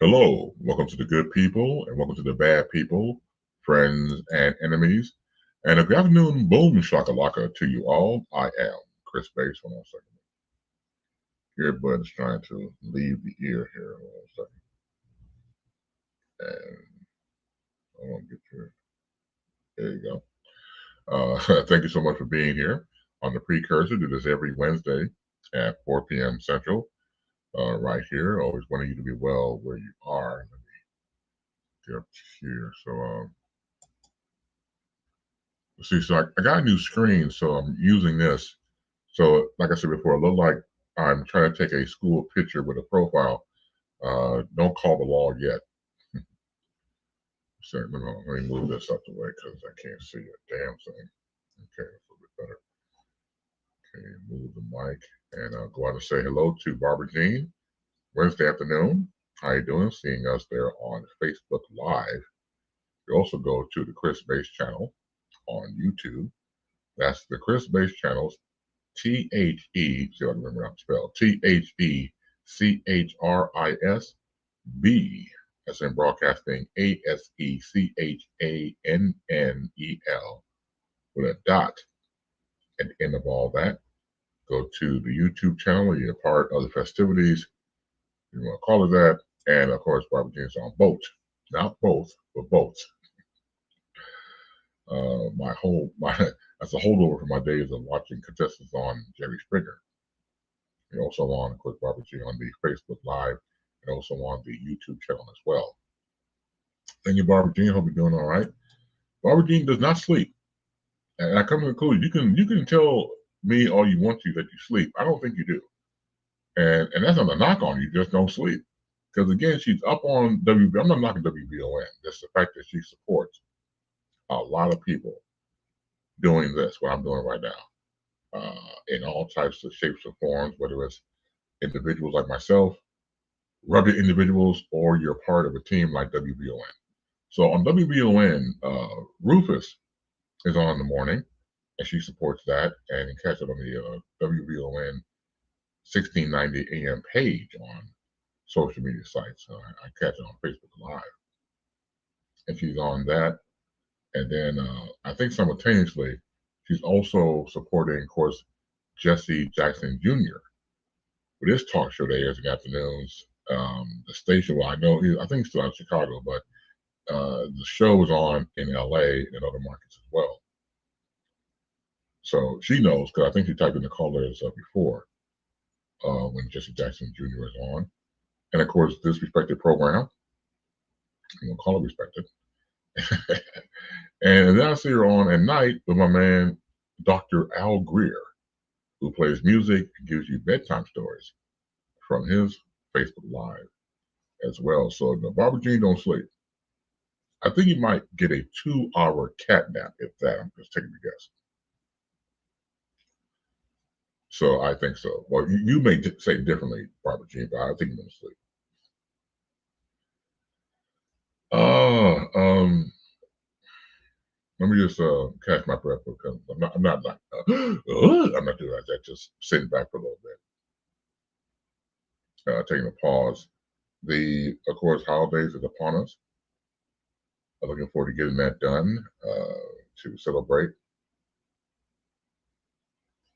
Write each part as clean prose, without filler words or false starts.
Hello, welcome to the good people and welcome to the bad people, friends and enemies. And a good afternoon, boom shakalaka to you all. I am Chris Bates. Hold on a second. Earbud's trying to leave the ear here. Hold on a second. And I want to get your, there you go. Thank you so much for being here on the Precursor. Do this every Wednesday at 4 p.m. Central, right here. Always wanting you to be well where you are. Let me get up here. So I got a new screen, so I'm using this. So like I said before, it looked like I'm trying to take a school picture with a profile. Don't call the law yet. So let me move this up the way because I can't see a damn thing. Okay, that's a little bit better. Okay, move the mic and go out and say hello to Barbara Jean. Wednesday afternoon. How you doing? Seeing us there on Facebook Live. You also go to the Chris Base channel on YouTube. That's the Chris Base channel. THE, see if I can remember how to spell, THECHRISB, as in broadcasting, ASECHANNEL, with a dot at the end of all that. Go to the YouTube channel, you're part of the festivities, you want to call it that, and of course, Barbara Jean's on both, not both, but both. My that's a holdover from my days of watching contestants on Jerry Springer. You're also on, of course, Barbara Jean on the Facebook Live and also on the YouTube channel as well. Thank you, Barbara Jean. Hope you're doing all right. Barbara Jean does not sleep. And I come to the conclusion, you can tell me all you want to that you sleep. I don't think you do. And that's not a knock on you, you just don't sleep. Because again, she's up on WB. I'm not knocking WBON. Just the fact that she supports a lot of people doing this, what I'm doing right now, in all types of shapes or forms, whether it's individuals like myself, rugged individuals, or you're part of a team like WBON. So on WBON, Rufus is on in the morning, and she supports that. And you can catch it on the WBON 1690 AM page on social media sites. I catch it on Facebook Live, and she's on that. And then I think simultaneously, she's also supporting, of course, Jesse Jackson Jr. with his talk show that airs in the afternoons. The station, well, I think he's still out in Chicago, but the show was on in LA and other markets as well. So she knows because I think she typed in the callers before when Jesse Jackson Jr. is on. And of course, this respected program, I'm going to call it respected. And then I see her on at night with my man, Dr. Al Greer, who plays music and gives you bedtime stories from his Facebook Live as well. So Barbara Jean don't sleep. I think you might get a 2-hour cat nap, if that. I'm just taking a guess. So I think so. Well, you may say differently, Barbara Jean, but I think you're going to sleep. Let me just catch my breath because I'm not like I'm not doing that. Just sitting back for a little bit, taking a pause. Of course, holidays is upon us. I'm looking forward to getting that done to celebrate.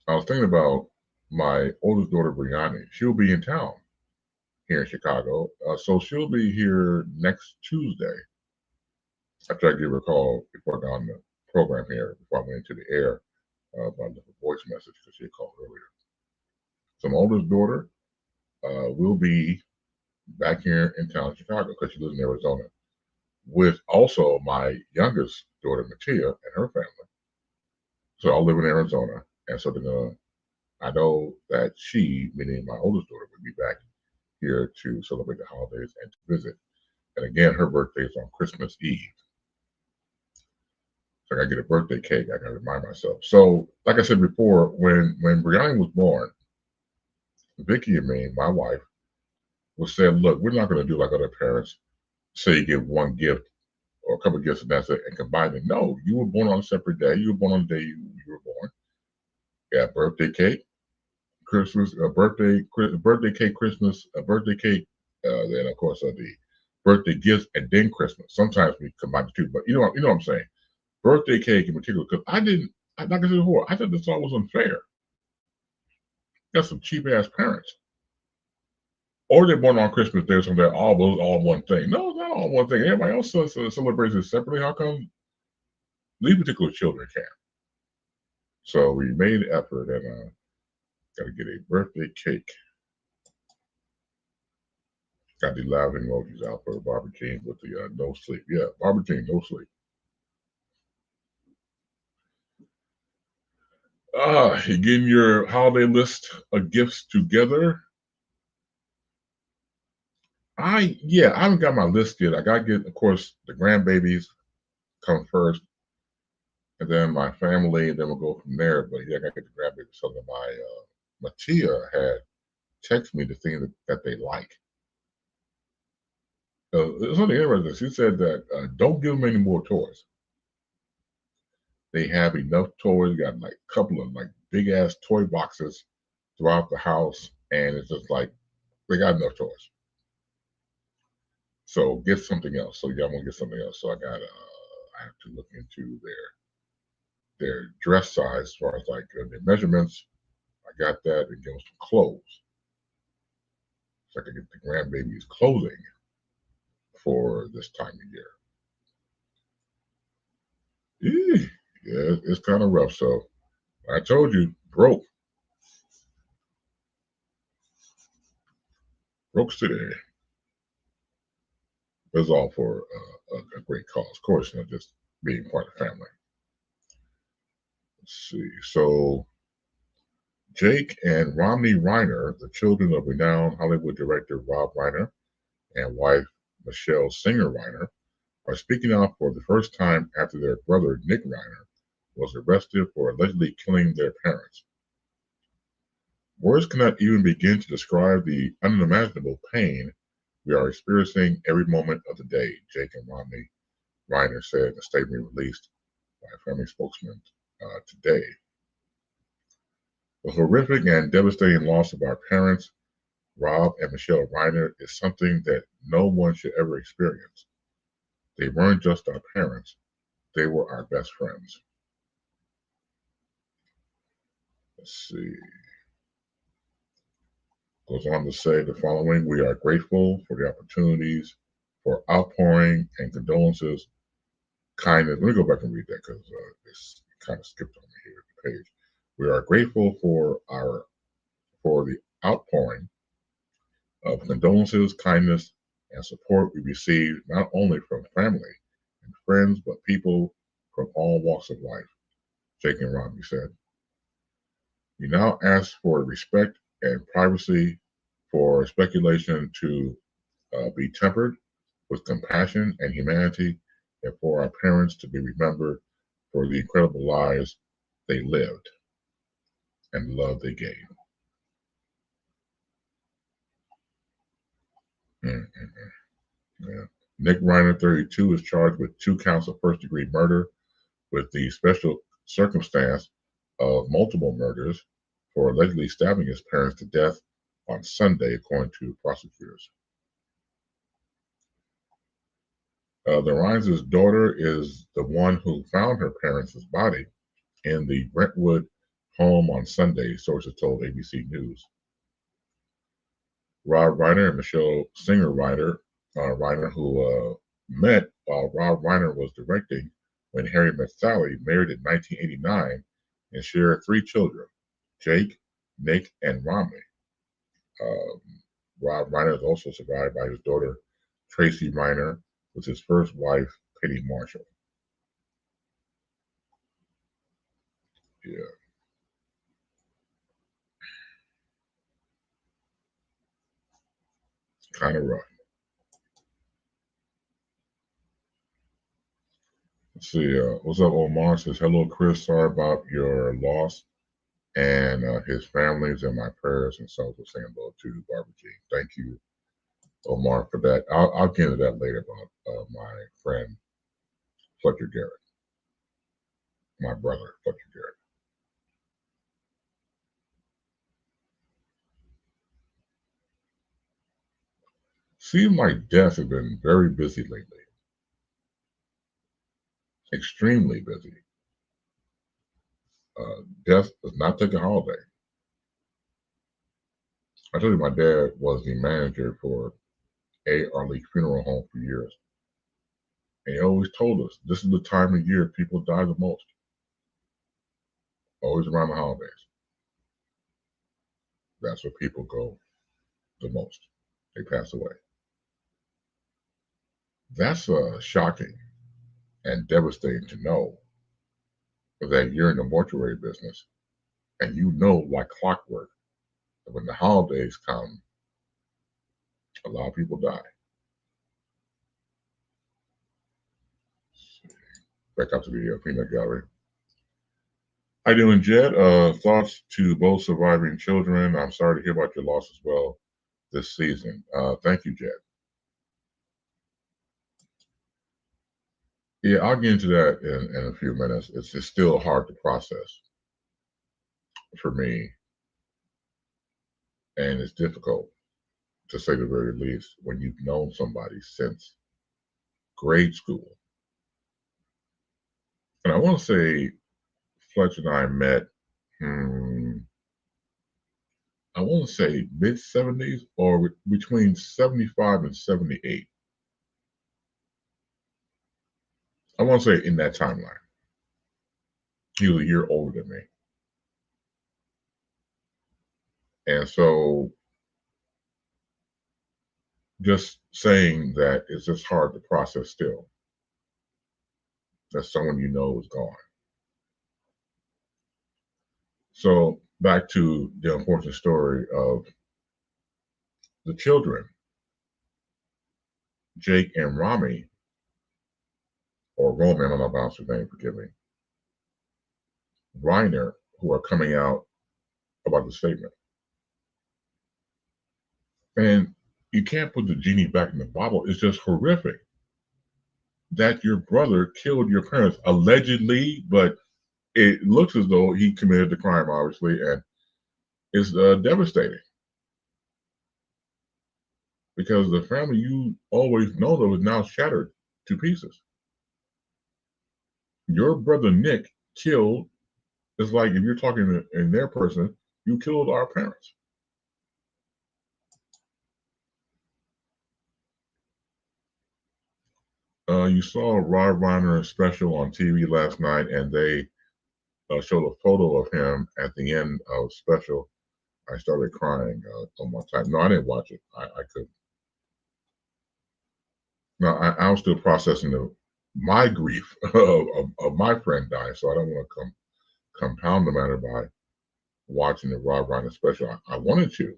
I was thinking about my oldest daughter, Brianna. She'll be in town here in Chicago. So she'll be here next Tuesday. After I give her a call before I got on the program here, before I went into the air, by the voice message because she had called earlier. So my oldest daughter will be back here in town in Chicago because she lives in Arizona, with also my youngest daughter, Mattia, and her family. So I'll live in Arizona. And so I know that she, meaning my oldest daughter, will be back here to celebrate the holidays and to visit. And again, her birthday is on Christmas Eve. So I gotta get a birthday cake. I gotta remind myself. So, like I said before, when Brianna was born, Vicky and me, my wife, was said, look, we're not gonna do like other parents, say you give one gift or a couple of gifts and that's it, and combine it. No, you were born on a separate day. You were born on the day you were born. Yeah, birthday cake, Christmas, birthday cake, Christmas, a birthday cake. Then of course the birthday gifts, and then Christmas. Sometimes we combine the two, but you know what I'm saying. Birthday cake in particular, because like I said before, I thought this all was unfair. Got some cheap ass parents. Or they're born on Christmas Day, so they're all one thing. No, it's not all one thing. Everybody else celebrates it separately. How come these particular children can't? So we made an effort and got to get a birthday cake. Got the laughing emojis out for Barbara Jean with the no sleep. Yeah, Barbara Jean, no sleep. You getting your holiday list of gifts together? I haven't got my list yet. I gotta get, of course, the grandbabies come first, and then my family, and then we'll go from there. But yeah, I gotta get the grandbabies. So that my Tia had texted me the thing that they like. It's something interesting. She said that don't give them any more toys. They have enough toys. Got like a couple of like big ass toy boxes throughout the house, and it's just like they got enough toys. So get something else. So yeah, I'm gonna get something else. So I have to look into their dress size as far as like their measurements. I got that and give them some clothes. So I can get the grandbabies clothing for this time of year. Yeah, it's kind of rough. So I told you, broke city. It's all for a great cause, of course, not just being part of the family. Let's see. So Jake and Romney Reiner, the children of renowned Hollywood director Rob Reiner and wife Michelle Singer Reiner, are speaking out for the first time after their brother Nick Reiner was arrested for allegedly killing their parents. Words cannot even begin to describe the unimaginable pain we are experiencing every moment of the day, Jake and Romney Reiner said in a statement released by a family spokesman today. The horrific and devastating loss of our parents, Rob and Michelle Reiner, is something that no one should ever experience. They weren't just our parents, they were our best friends. Let's see. Goes on to say the following: we are grateful for the opportunities for outpouring and condolences, kindness. Let me go back and read that because it's kind of skipped on me here at the page. We are grateful for the outpouring of condolences, kindness, and support we received not only from family and friends, but people from all walks of life, Jake and Romney said. We now ask for respect and privacy, for speculation to be tempered with compassion and humanity, and for our parents to be remembered for the incredible lives they lived and the love they gave. Mm-hmm. Yeah. Nick Reiner, 32, is charged with 2 counts of first-degree murder with the special circumstance of multiple murders for allegedly stabbing his parents to death on Sunday, according to prosecutors. The Reines' daughter is the one who found her parents' body in the Brentwood home on Sunday, sources told ABC News. Rob Reiner and Michelle Singer Reiner, who met while Rob Reiner was directing When Harry Met Sally, married in 1989 and shared 3 children, Jake, Nick, and Romney. Um, Rob Reiner is also survived by his daughter, Tracy Reiner, with his first wife, Penny Marshall. Yeah, it's kind of rough. Let's see. What's up, Omar? Says, hello, Chris. Sorry about your loss and his families and my prayers. And so we're saying hello to Barbara Jean. Thank you, Omar, for that. I'll get into that later about my friend, Fletcher Garrett, my brother, Fletcher Garrett. Seems like death has been very busy lately, extremely busy. Death does not take a holiday. I told you my dad was the manager for our League Funeral Home for years. And he always told us this is the time of year people die the most, always around the holidays. That's where people go the most. They pass away. That's shocking and devastating to know that you're in the mortuary business and you know, like clockwork, that when the holidays come, a lot of people die. Back up to the peanut gallery. How you doing, Jed? Thoughts to both surviving children. I'm sorry to hear about your loss as well this season. Thank you, Jed. Yeah, I'll get into that in a few minutes. It's just still hard to process for me, and it's difficult to say the very least when you've known somebody since grade school. And I want to say Fletcher and I met, I want to say mid 70s or between 75 and 78. I want to say in that timeline. He was a year older than me. And so just saying that it's just hard to process still that someone you know is gone. So back to the unfortunate story of the children, Jake and Rami, or Roman, I don't know if I pronounced his name, forgive me, Reiner, who are coming out about the statement. And you can't put the genie back in the bottle. It's just horrific that your brother killed your parents, allegedly, but it looks as though he committed the crime, obviously, and it's devastating because the family you always known of is now shattered to pieces. Your brother Nick killed, it's like if you're talking in their person, you killed our parents. You saw Rob Reiner's special on TV last night, and they showed a photo of him at the end of special. I started crying on my time. No, I didn't watch it. I couldn't. No, I was still processing my grief of my friend dying, so I don't want to compound the matter by watching the Rob Reiner special. I wanted to.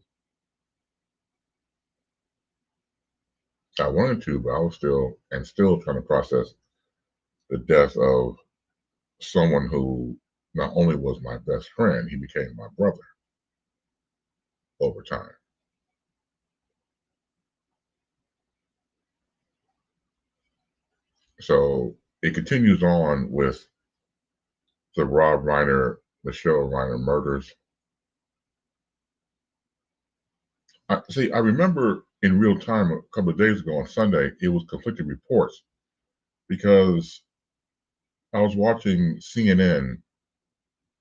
I wanted to, but I was still trying to process the death of someone who not only was my best friend, he became my brother over time. So it continues on with the Rob Reiner, Michelle Reiner murders. I remember in real time a couple of days ago on Sunday, it was conflicting reports because I was watching CNN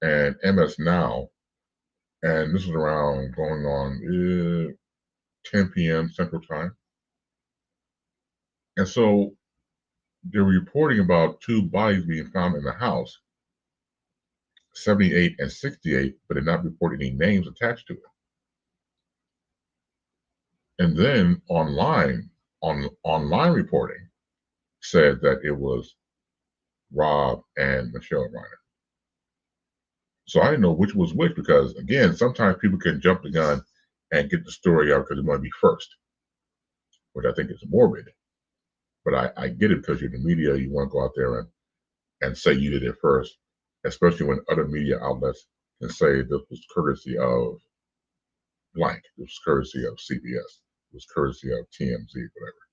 and MS Now, and this was around going on 10 p.m. Central Time. And so they were reporting about two bodies being found in the house, 78 and 68, but did not report any names attached to it. And then online reporting said that it was Rob and Michelle Reiner. So I didn't know which was which because, again, sometimes people can jump the gun and get the story out because they want to be first, which I think is morbid. But I get it because you're in the media, you want to go out there and say you did it first, especially when other media outlets can say this was courtesy of blank, this was courtesy of CBS, it was courtesy of TMZ, whatever.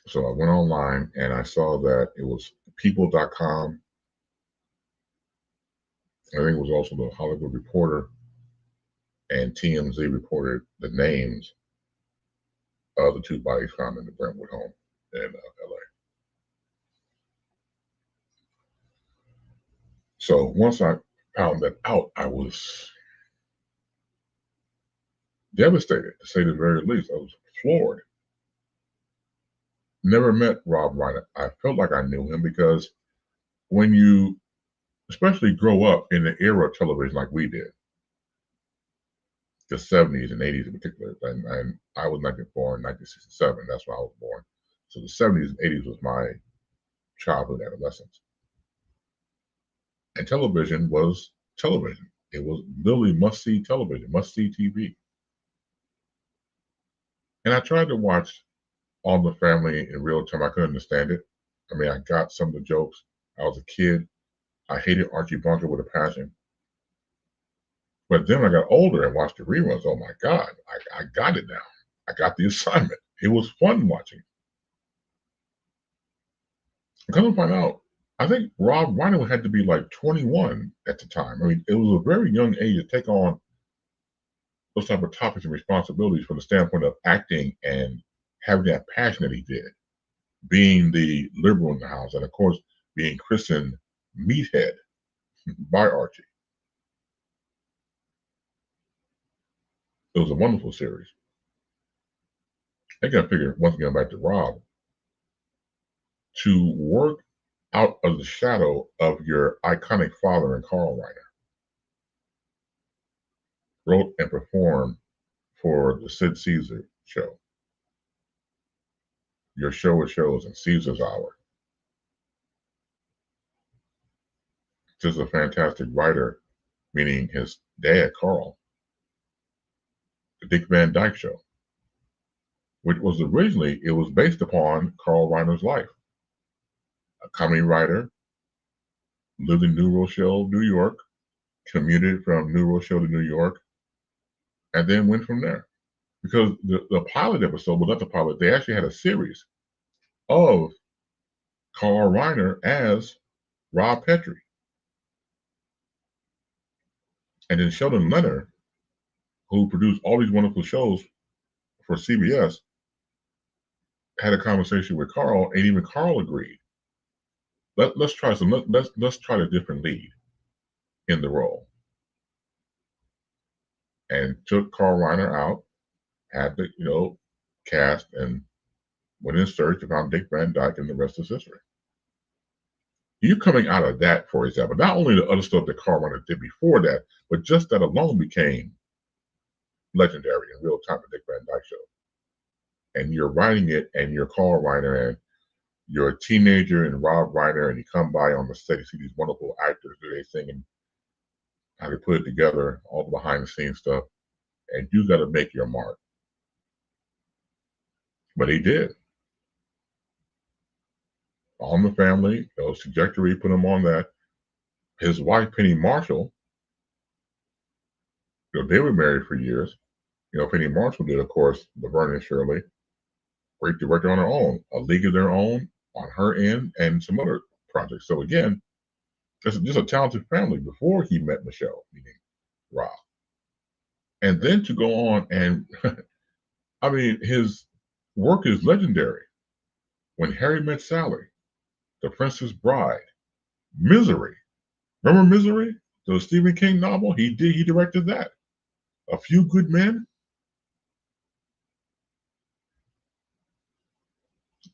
So I went online and I saw that it was people.com. I think it was also the Hollywood Reporter. and TMZ reported the names of the two bodies found in the Brentwood home in LA. So once I found that out, I was devastated, to say the very least. I was floored. Never met Rob Reiner. I felt like I knew him because when you, especially grow up in the era of television like we did, the 70s and 80s in particular, and I was born in 1967. That's when I was born. So the 70s and 80s was my childhood, adolescence. And television was television. It was literally must-see television, must-see TV. And I tried to watch All in the Family in real time. I couldn't understand it. I mean, I got some of the jokes. I was a kid. I hated Archie Bunker with a passion. But then when I got older and watched the reruns, oh my God, I got it now. I got the assignment. It was fun watching. Come to find out, I think Rob Reiner had to be like 21 at the time. I mean, it was a very young age to take on those type of topics and responsibilities from the standpoint of acting and having that passion that he did, being the liberal in the house, and of course, being christened Meathead by Archie. It was a wonderful series. I got to figure, once again, back to Rob, to work out of the shadow of your iconic father and Carl Reiner, wrote and performed for the Sid Caesar show, Your Show of Shows, and Caesar's Hour. Just a fantastic writer, meaning his dad, Carl, the Dick Van Dyke Show, which was originally, it was based upon Carl Reiner's life. A comedy writer, lived in New Rochelle, New York, commuted from New Rochelle to New York, and then went from there. Because the pilot episode was not the pilot, they actually had a series of Carl Reiner as Rob Petrie. And then Sheldon Leonard, who produced all these wonderful shows for CBS, had a conversation with Carl, and even Carl agreed. Let's try let's try a different lead in the role. And took Carl Reiner out, had the cast, and went in search and found Dick Van Dyke, and the rest is history. You coming out of that, for example, not only the other stuff that Carl Reiner did before that, but just that alone became legendary in real time, the Dick Van Dyke Show. And you're writing it, and you're Carl Reiner, and you're a teenager and Rob Reiner, and you come by on the set, you see these wonderful actors, they singing, how they put it together, all the behind the scenes stuff, and you got to make your mark. But he did. All in the Family, trajectory put him on that. His wife, Penny Marshall, they were married for years. Penny Marshall did, of course, Laverne and Shirley. Great director on her own, A League of Their Own on her end, and some other projects. So again, just a talented family before he met Michelle, meaning Rob. And then to go on and, I mean, his work is legendary. When Harry Met Sally, The Princess Bride, Misery. Remember Misery? The Stephen King novel? He directed that. A Few Good Men.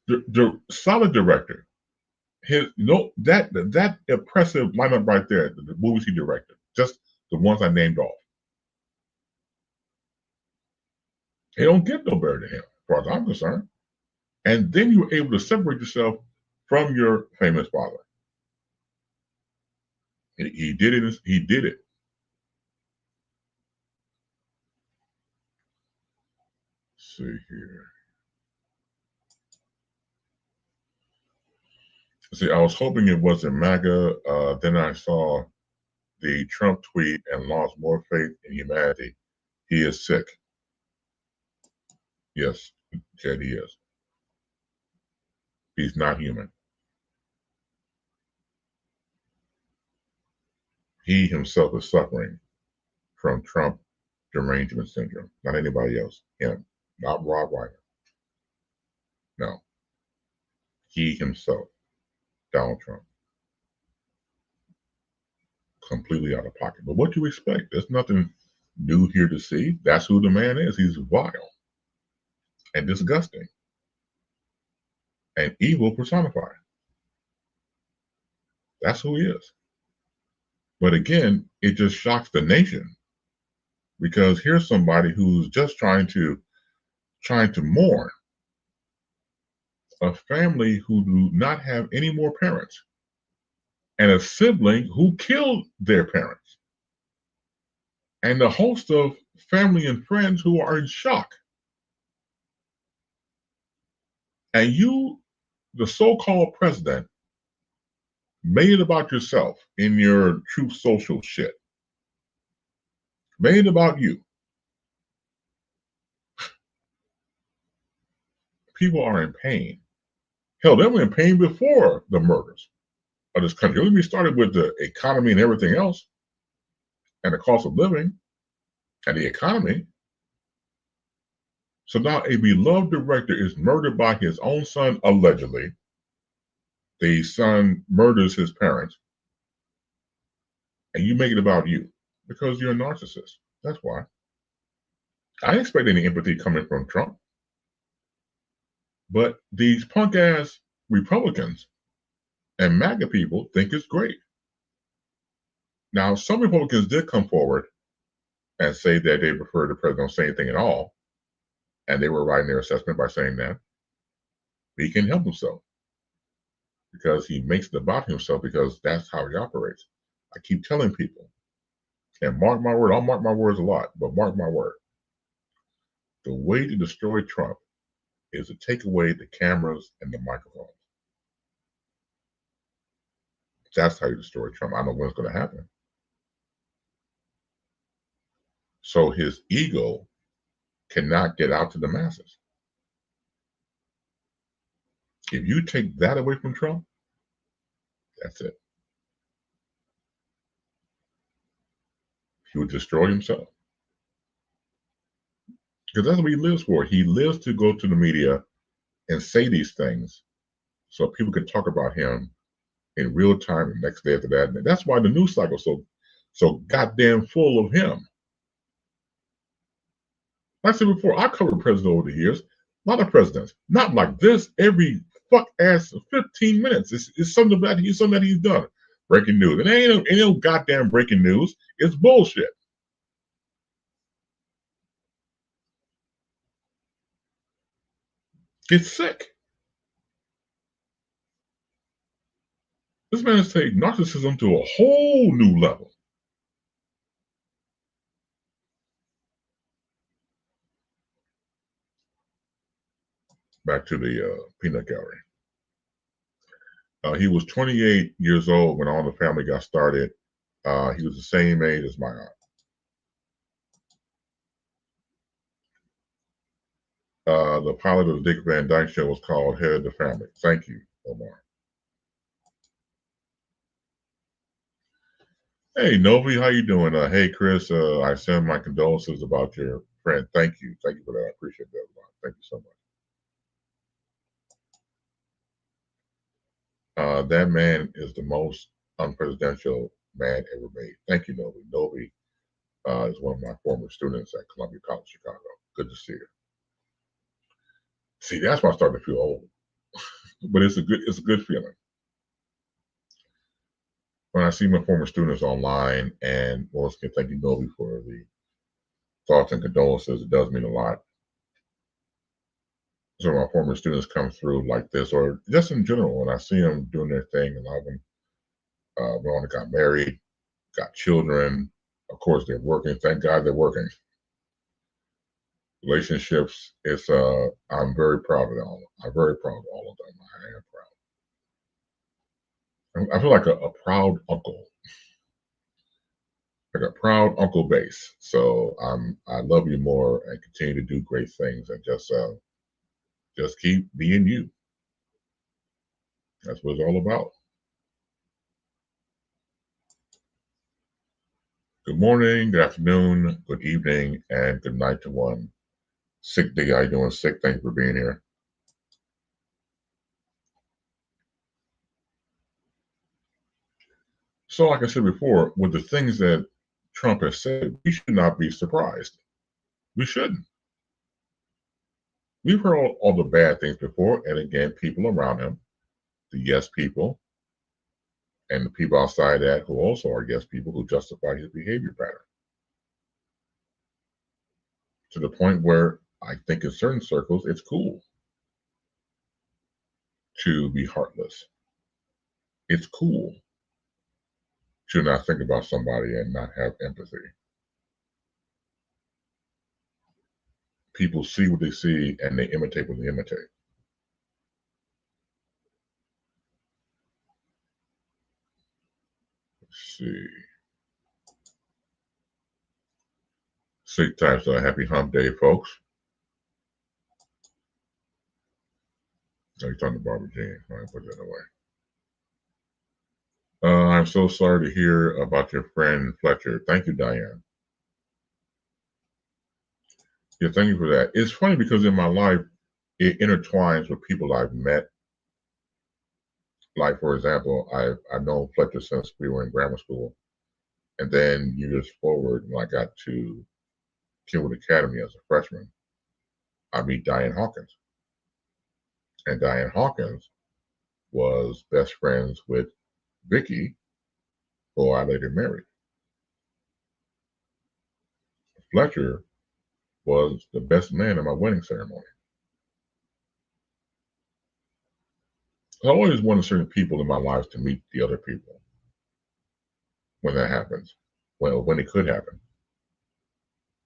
The solid director. That impressive lineup right there, the movies he directed, just the ones I named off. They don't get no better than him, as far as I'm concerned. And then you were able to separate yourself from your famous father. He did it. He did it. Let's see here. See, I was hoping it wasn't MAGA. Then I saw the Trump tweet and lost more faith in humanity. He is sick. Yes, Jed, he is. He's not human. He himself is suffering from Trump derangement syndrome. Not anybody else. Him. Not Rob Reiner. No. He himself, Donald Trump. Completely out of pocket. But what do you expect? There's nothing new here to see. That's who the man is. He's vile and disgusting and evil personified. That's who he is. But again, it just shocks the nation because here's somebody who's just trying to mourn a family who do not have any more parents and a sibling who killed their parents and a host of family and friends who are in shock. And you, the so-called president, made it about yourself in your Truth Social shit. Made it about you. People are in pain. Hell, they were in pain before the murders of this country. Let me start with the economy and everything else, and the cost of living, and the economy. So now a beloved director is murdered by his own son, allegedly. The son murders his parents, and you make it about you because you're a narcissist. That's why. I didn't expect any empathy coming from Trump. But these punk ass Republicans and MAGA people think it's great. Now, some Republicans did come forward and say that they prefer the president don't say anything at all. And they were right in their assessment by saying that. He can help himself because he makes it about himself because that's how he operates. I keep telling people, and mark my word, I'll mark my words a lot, but mark my word. The way to destroy Trump is to take away the cameras and the microphones. That's how you destroy Trump. I don't know when it's going to happen. So his ego cannot get out to the masses. If you take that away from Trump, that's it. He would destroy himself. Because that's what he lives for. He lives to go to the media and say these things so people can talk about him in real time the next day after that. And that's why the news cycle is so goddamn full of him. Like I said before, I covered presidents over the years. A lot of presidents. Not like this every fuck ass 15 minutes. It's something that he's done. Breaking news. And ain't no goddamn breaking news. It's bullshit. It's sick. This man has taken narcissism to a whole new level. Back to the peanut gallery. He was 28 years old when All in the Family got started. He was the same age as my aunt. The pilot of the Dick Van Dyke Show was called Head of the Family. Thank you, Omar. Hey, Novi, how you doing? Hey, Chris, I send my condolences about your friend. Thank you for that. I appreciate that a lot. Thank you so much. That man is the most unpresidential man ever made. Thank you, Novi. Novi is one of my former students at Columbia College, Chicago. Good to see you. See, that's why I started to feel old, but it's a good feeling when I see my former students online. And once again, thank you, Novi, for the thoughts and condolences. It does mean a lot. So my former students come through like this, or just in general, when I see them doing their thing, and a lot of them went on and got married, got children. Of course, they're working. Thank God they're working. Relationships. I'm very proud of all. I'm very proud of all of them. I am proud. I feel like a proud uncle, like a proud Uncle Base. So I love you more and continue to do great things and just keep being you. That's what it's all about. Good morning, good afternoon, good evening, and good night to one. Sick day, how you doing? Sick, thank you for being here. So, like I said before, with the things that Trump has said, we should not be surprised. We shouldn't. We've heard all the bad things before, and again, people around him, the yes people, and the people outside that who also are yes people who justify his behavior pattern to the point where I think in certain circles it's cool to be heartless. It's cool to not think about somebody and not have empathy. People see what they see and they imitate what they imitate. Let's see. Six times happy hump day, folks. No, you're talking to Barbara Jean. I put that away. I'm so sorry to hear about your friend Fletcher. Thank you, Diane. Yeah, thank you for that. It's funny because in my life, it intertwines with people I've met. Like, for example, I've known Fletcher since we were in grammar school. And then years forward, when I got to Kingwood Academy as a freshman, I meet Diane Hawkins. And Diane Hawkins was best friends with Vicky, who I later married. Fletcher was the best man at my wedding ceremony. I always wanted certain people in my life to meet the other people when that happens, when it could happen.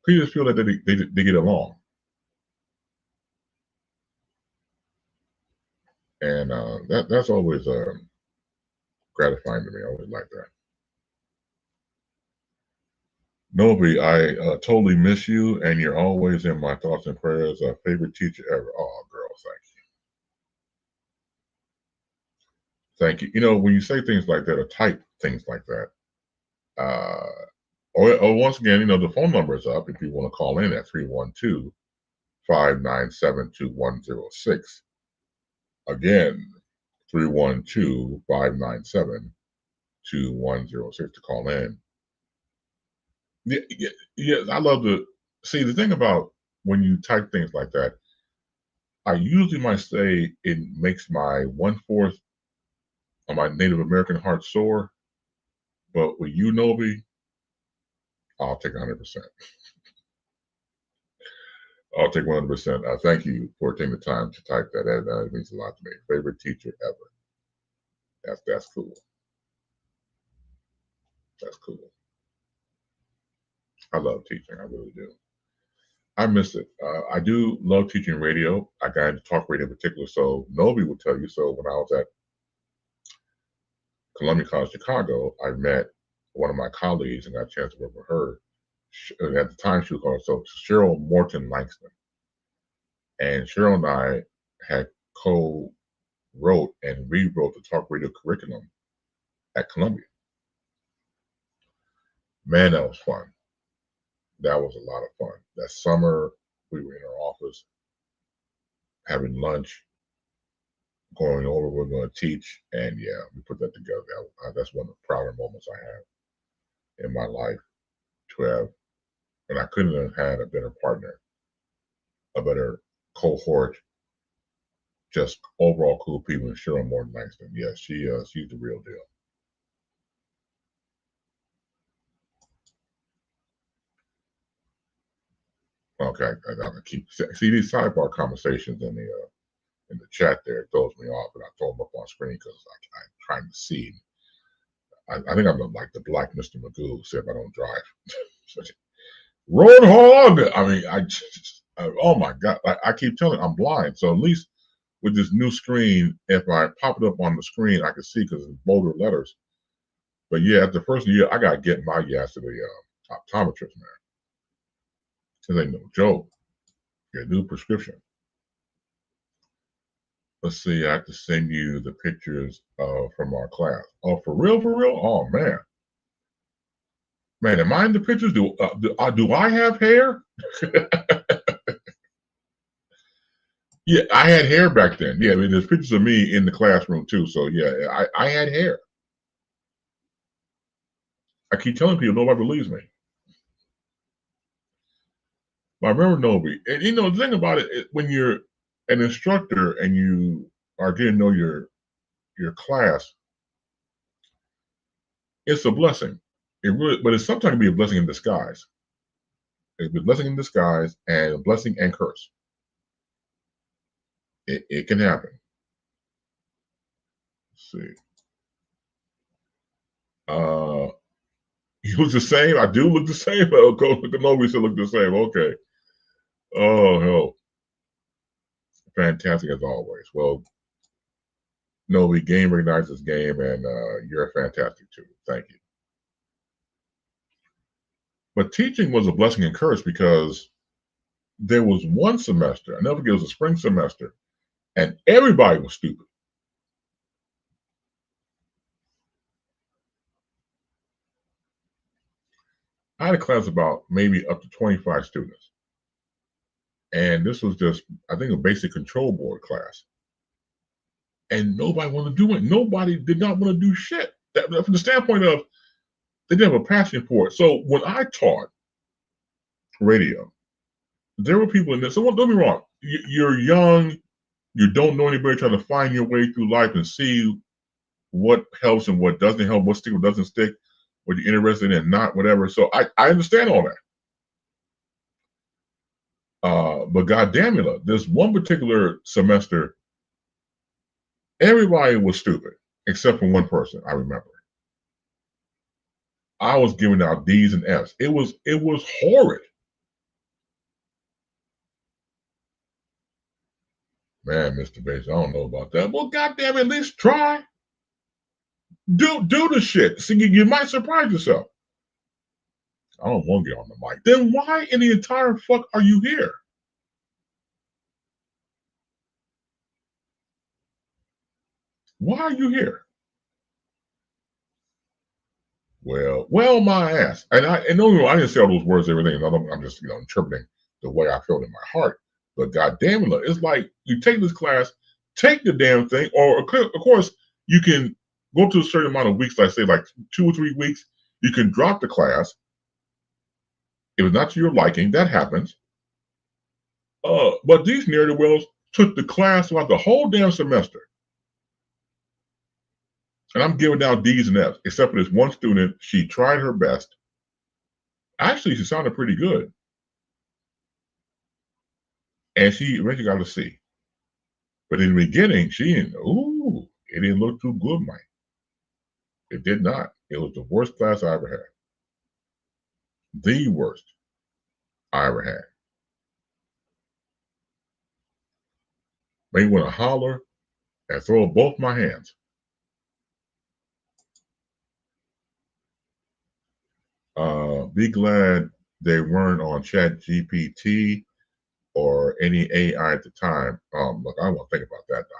People just feel that they get along. And that's always gratifying to me. I always like that. Novi, I totally miss you, and you're always in my thoughts and prayers. Favorite teacher ever. Oh, girl, thank you. Thank you. You know, when you say things like that or type things like that, once again, the phone number is up if you want to call in at 312-597-2106. Again, 312-597-2106 to call in. Yeah, yeah, yeah, I love to see the thing about when you type things like that. I usually might say it makes my 1/4 of my Native American heart sore, but with you, Novi, I'll take 100%. I'll take 100%. Thank you for taking the time to type that. That means a lot to me. Favorite teacher ever. That's cool. That's cool. I love teaching. I really do. I miss it. I do love teaching radio. I got into talk radio in particular. So Novi will tell you. So when I was at Columbia College Chicago, I met one of my colleagues and got a chance to work with her. At the time, she was called herself Cheryl Morton Langston. And Cheryl and I had co-wrote and rewrote the talk radio curriculum at Columbia. Man, that was fun. That was a lot of fun. That summer, we were in our office having lunch, going over what we're going to teach, and yeah, we put that together. That's one of the prouder moments I have in my life to have, and I couldn't have had a better partner, a better cohort, just overall cool people. And Cheryl Morton Langston, yeah, she's the real deal. Okay, I'm gonna keep see these sidebar conversations in the chat there. It throws me off, and I throw them up on screen because I'm trying to see. I think I'm like the black Mr. Magoo, except I don't drive. Roadhog! I mean, oh my God. I keep telling you, I'm blind. So at least with this new screen, if I pop it up on the screen, I can see because it's bolder letters. But yeah, after the first year, I got to get my gas to the optometrist, man. This ain't no joke. Get a new prescription. Let's see, I have to send you the pictures from our class. Oh, for real? For real? Oh, man. Man, am I in the pictures? Do I have hair? Yeah, I had hair back then. Yeah, I mean, there's pictures of me in the classroom too. So yeah, I had hair. I keep telling people, nobody believes me. But I remember Novi, and you know the thing about it, when you're an instructor and you are getting to know your class, it's a blessing. It really, but it's sometimes can be a blessing in disguise. It's a blessing in disguise and a blessing and curse. It can happen. Let's see. Uh, you look the same. I do look the same. Novi still look the same. Okay. Oh hell, fantastic as always. Well, Novi, game recognizes game, and you're fantastic too. Thank you. But teaching was a blessing and curse because there was one semester, I never forget, it was a spring semester, and everybody was stupid. I had a class about maybe up to 25 students. And this was just, I think, a basic control board class. And nobody wanted to do it. Nobody did not want to do shit. From the standpoint of they didn't have a passion for it. So when I taught radio, there were people in there. So don't get me wrong. You're young. You don't know anybody, trying to find your way through life and see what helps and what doesn't help, what sticks, what doesn't stick, what you're interested in and not, whatever. So I understand all that. But goddamn it, this one particular semester, everybody was stupid except for one person. I remember. I was giving out D's and F's. It was horrid. Man, Mr. Bates, I don't know about that. Well, goddamn, at least try. Do the shit. See, you might surprise yourself. I don't want to get on the mic. Then why in the entire fuck are you here? Why are you here? Well, my ass. And no, I didn't say all those words, everything. I'm just, interpreting the way I felt in my heart. But goddamn it, it's like you take this class, take the damn thing, or of course you can go to a certain amount of weeks. Like say, like 2 or 3 weeks, you can drop the class if it's not to your liking. That happens. But these ne'er do wells took the class throughout the whole damn semester. And I'm giving out D's and F's, except for this one student. She tried her best. Actually, she sounded pretty good. And she eventually got a C. But in the beginning, it didn't look too good, Mike. It did not. It was the worst class I ever had. The worst I ever had. Made me want to holler and throw up both my hands. Be glad they weren't on Chat GPT or any AI at the time. Look, I don't want to think about that, Doctor.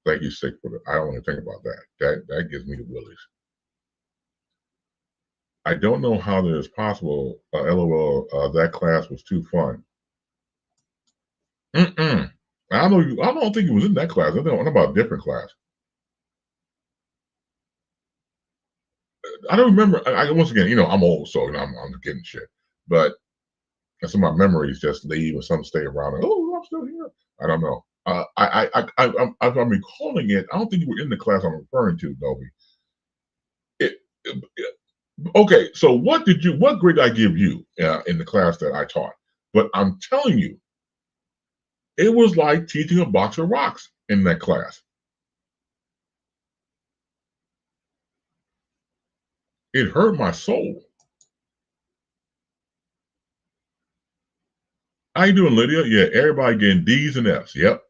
Thank you, sick for it. I don't want to think about that. That gives me the willies. I don't know how that is possible. LOL. That class was too fun. Mm-mm. I don't think he was in that class. I know about a different class. I don't remember. Once again, I'm old, so I'm getting shit. But some of my memories just leave, or some stay around. And, I'm still here. I don't know. I'm recalling it. I don't think you were in the class I'm referring to, Dobie. Okay, so what grade did I give you in the class that I taught? But I'm telling you, it was like teaching a box of rocks in that class. It hurt my soul. How you doing, Lydia? Yeah, everybody getting D's and F's. Yep.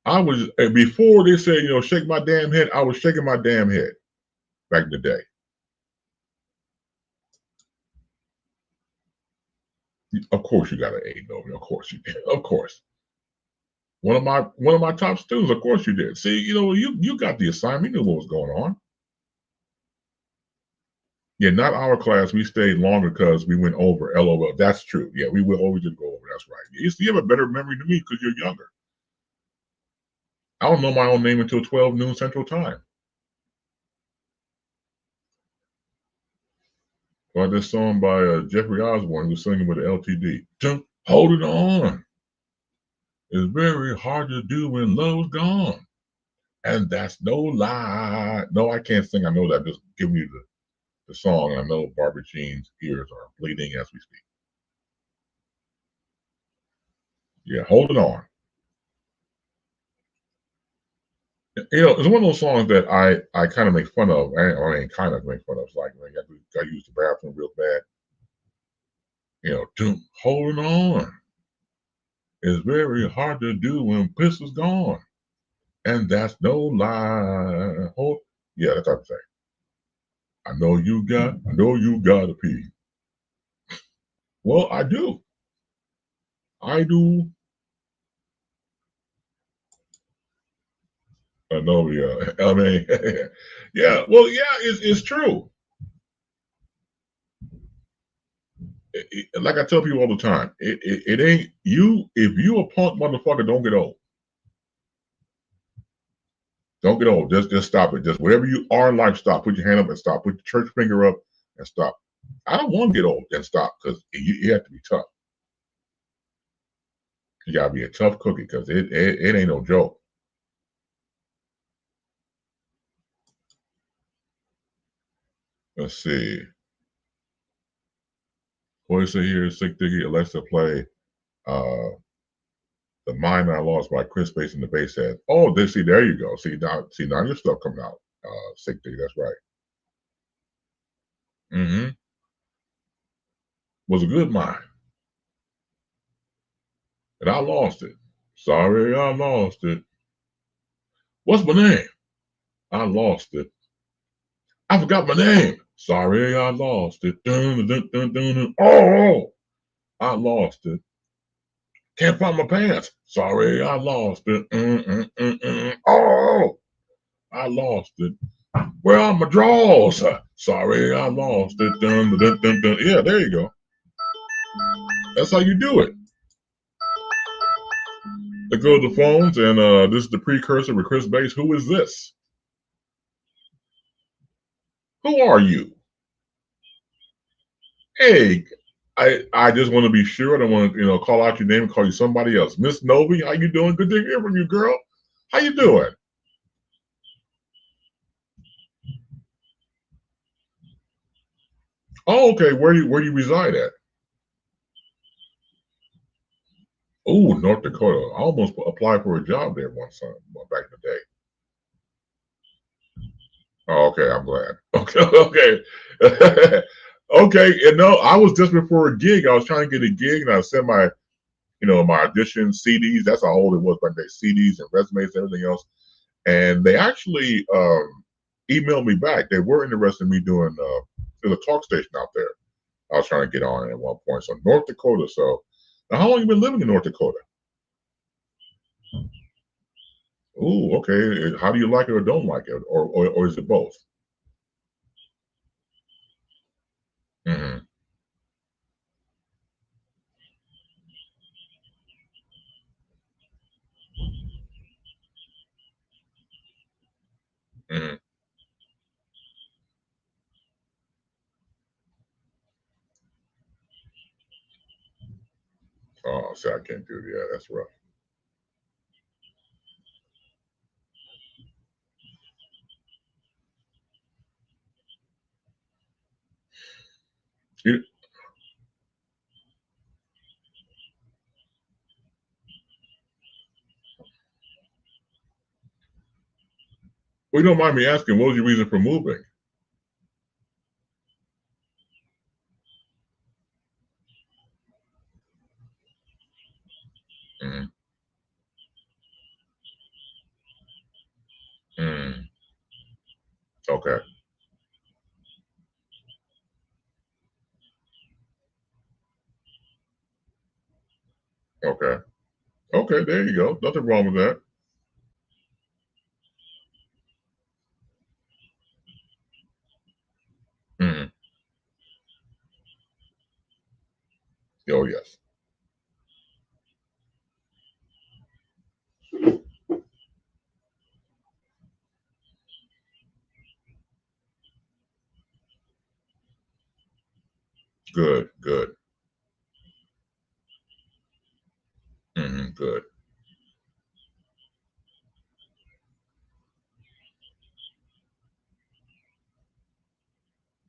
I was, before they said, shake my damn head, I was shaking my damn head back in the day. Of course you got an A, Novi. Of course you did. Of course. One of my top students, of course you did. See, you got the assignment, you knew what was going on. Yeah, not our class. We stayed longer because we went over. LOL. That's true. Yeah, we will always just go over. That's right. You have a better memory than me because you're younger. I don't know my own name until 12 noon Central Time. Like this song by Jeffrey Osborne, who's singing with the LTD. Hold it on. It's very hard to do when love's gone. And that's no lie. No, I can't sing. I know that. Just giving you the song. I know Barbara Jean's ears are bleeding as we speak. Yeah, hold it on. It's one of those songs that I kind of make fun of. I mean, kind of make fun of. It's like, man, I got to use the bathroom real bad. Hold on. It's very hard to do when pistol's gone. And that's no lie. Yeah, that type of thing. I know you got to pee. Well, I do. I do. I know, yeah. I mean, yeah. Well, yeah, it's true. Like I tell people all the time, it ain't you. If you a punk motherfucker, don't get old. Don't get old. Just stop it. Just whatever you are in life, stop. Put your hand up and stop. Put your church finger up and stop. I don't want to get old and stop because you have to be tough. You gotta be a tough cookie because it ain't no joke. Let's see. What is it here? Sick Diggy, Alexa play uh The Mind I Lost by Chris Bass in the bass head. Oh, there you go. See now your stuff coming out. Sick Diggy, that's right. Mm-hmm. Was a good mind. And I lost it. Sorry, I lost it. What's my name? I lost it. I forgot my name. Sorry, I lost it. Dun, dun, dun, dun, dun. Oh, I lost it. Can't find my pants. Sorry, I lost it. Oh, I lost it. Where are my drawers? Sorry, I lost it. Dun, dun, dun, dun. Yeah, there you go. That's how you do it. Let's go to the phones, and this is the Precursor with Chris Bass. Who is this? Who are you? Hey, I just want to be sure. I don't want to call out your name and call you somebody else. Miss Novi, how you doing? Good to hear from you, girl. How you doing? Oh, okay. Where do you reside at? Oh, North Dakota. I almost applied for a job there once back in the day. Oh, okay, I'm glad. Okay, okay, okay. And no, I was just before a gig. I was trying to get a gig, and I sent my audition CDs. That's how old it was back then. CDs and resumes, and everything else. And they actually emailed me back. They were interested in me doing. There's a talk station out there. I was trying to get on at one point. So North Dakota. So now, how long you been living in North Dakota? Oh, okay. How do you like it or don't like it, or is it both? Mm-hmm. Mm-hmm. Oh, see, I can't do that. That's rough. You, well, you don't mind me asking, what was your reason for moving? Mm-hmm. Mm-hmm. Okay. Okay. Okay. There you go. Nothing wrong with that. Mm-hmm. Oh yes. Good. Good. Good.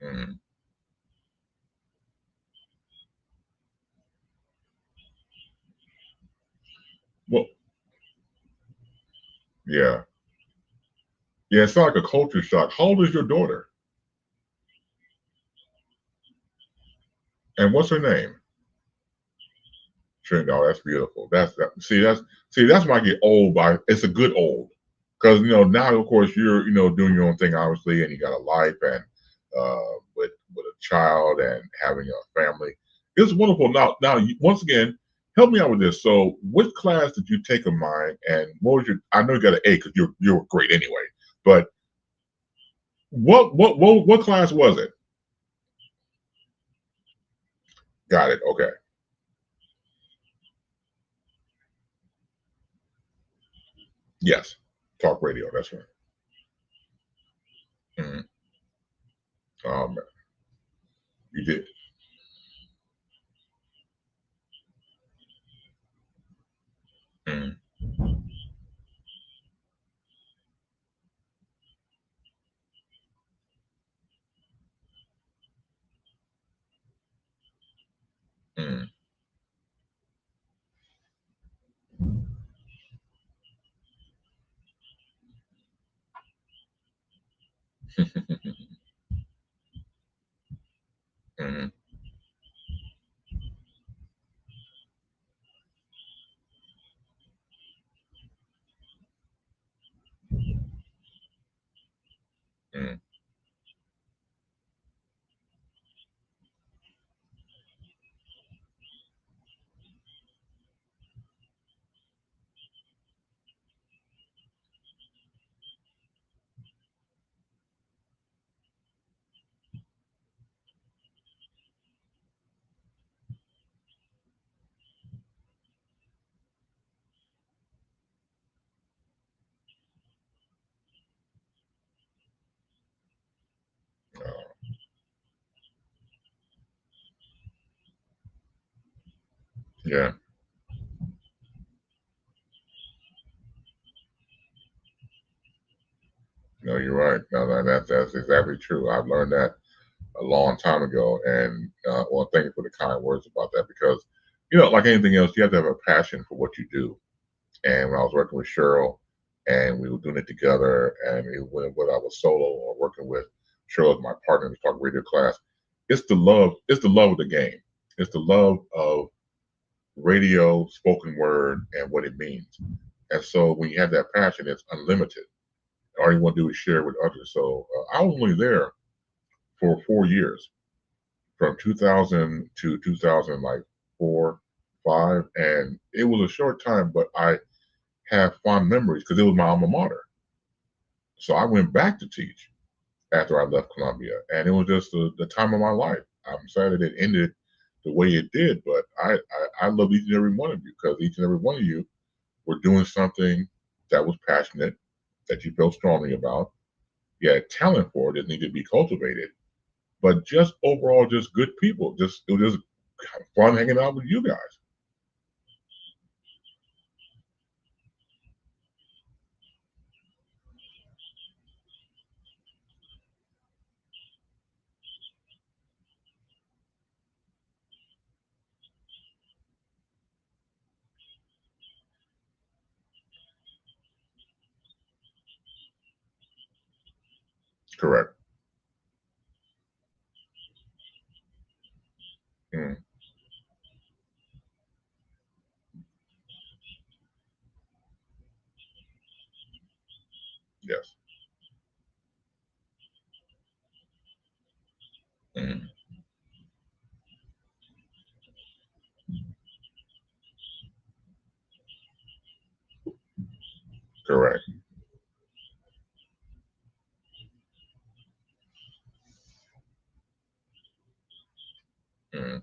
Hmm. Well, yeah. Yeah. It's not like a culture shock. How old is your daughter? And what's her name? Trinity. Oh, that's beautiful. That's that. See, that's when I get old. But it's a good old, because now of course you're doing your own thing obviously, and you got a life and with a child and having a family. It's wonderful. Now once again, help me out with this. So, what class did you take of mine, and what was your? I know you got an A because you're great anyway. But what class was it? Got it. Okay. Yes. Talk radio. That's right. Hmm. Um, you did. Hmm. Hmm. Hmm. Hmm. Yeah. No, you're right. No, that's exactly true. I've learned that a long time ago, and well, thank you for the kind words about that because, like anything else, you have to have a passion for what you do. And when I was working with Cheryl, and we were doing it together, and whether I was solo or working with Cheryl as my partner in the talk radio class, it's the love. It's the love of the game. It's the love of radio, spoken word, and what it means. And so when you have that passion, it's unlimited. All you want to do is share with others. So I was only there for 4 years, from 2000 to 2000, like 4, 5, and it was a short time, but I have fond memories because it was my alma mater. So I went back to teach after I left Columbia, and it was just the time of my life. I'm sad that it ended the way it did, but I love each and every one of you because each and every one of you were doing something that was passionate, that you felt strongly about. You had talent for it that needed to be cultivated, but just overall, just good people. Just it was just fun hanging out with you guys. Correct. Mm, yes. Mm, correct. Mm,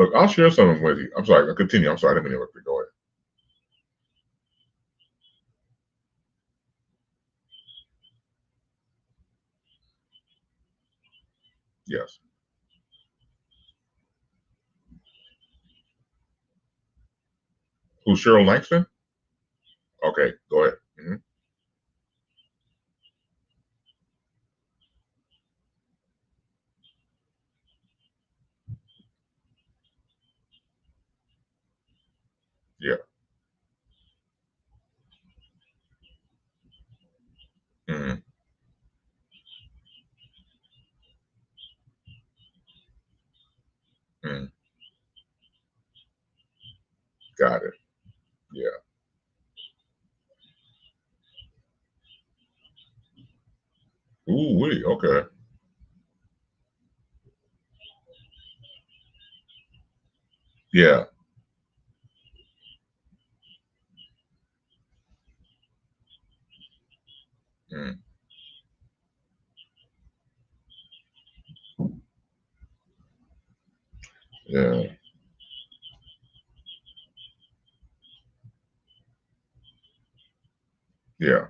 Look, I'll share something with you. I'm sorry. I'll continue. I'm sorry. I didn't mean to go ahead. Yes. Who's Cheryl Langston? Okay, go ahead. Yeah. hmm hmm Got it. Yeah. Ooh, wee. Okay. Yeah. mm Yeah. Yeah.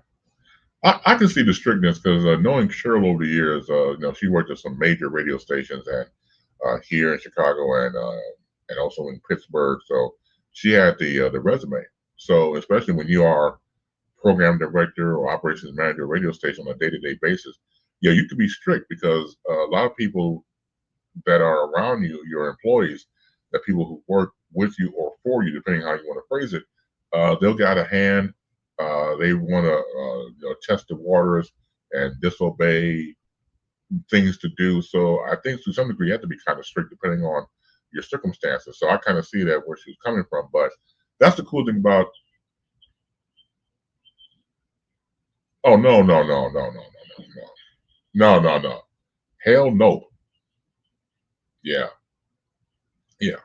I can see the strictness because knowing Cheryl over the years, she worked at some major radio stations and here in Chicago and also in Pittsburgh. So she had the resume. So especially when you are program director or operations manager of a radio station on a day-to-day basis, yeah, you can be strict because a lot of people that are around you, your employees, the people who work with you or for you, depending how you want to phrase it, they'll get out of hand. They want to test the waters and disobey things to do. So I think to some degree you have to be kind of strict depending on your circumstances. So I kind of see that where she's coming from. But that's the cool thing about. Oh no no no no no no no no no no hell no. Yeah yeah.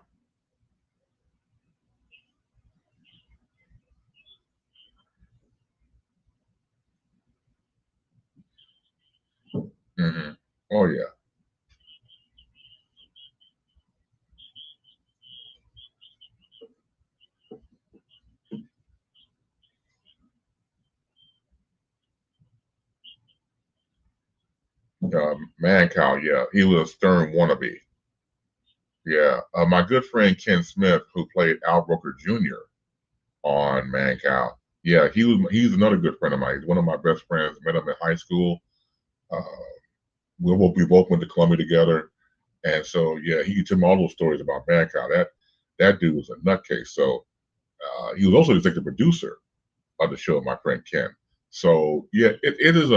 Oh yeah. Man cow. Yeah, he was a stern wannabe. Yeah, my good friend Ken Smith, who played Al Roker Jr. on Man Cow. Yeah, he's another good friend of mine. He's one of my best friends. Met him in high school. Uh, we both went to Columbia together, and so yeah, he can tell me all those stories about Man Cow. That dude was a nutcase. So he was also the executive producer of the show, my friend Ken. So yeah, it is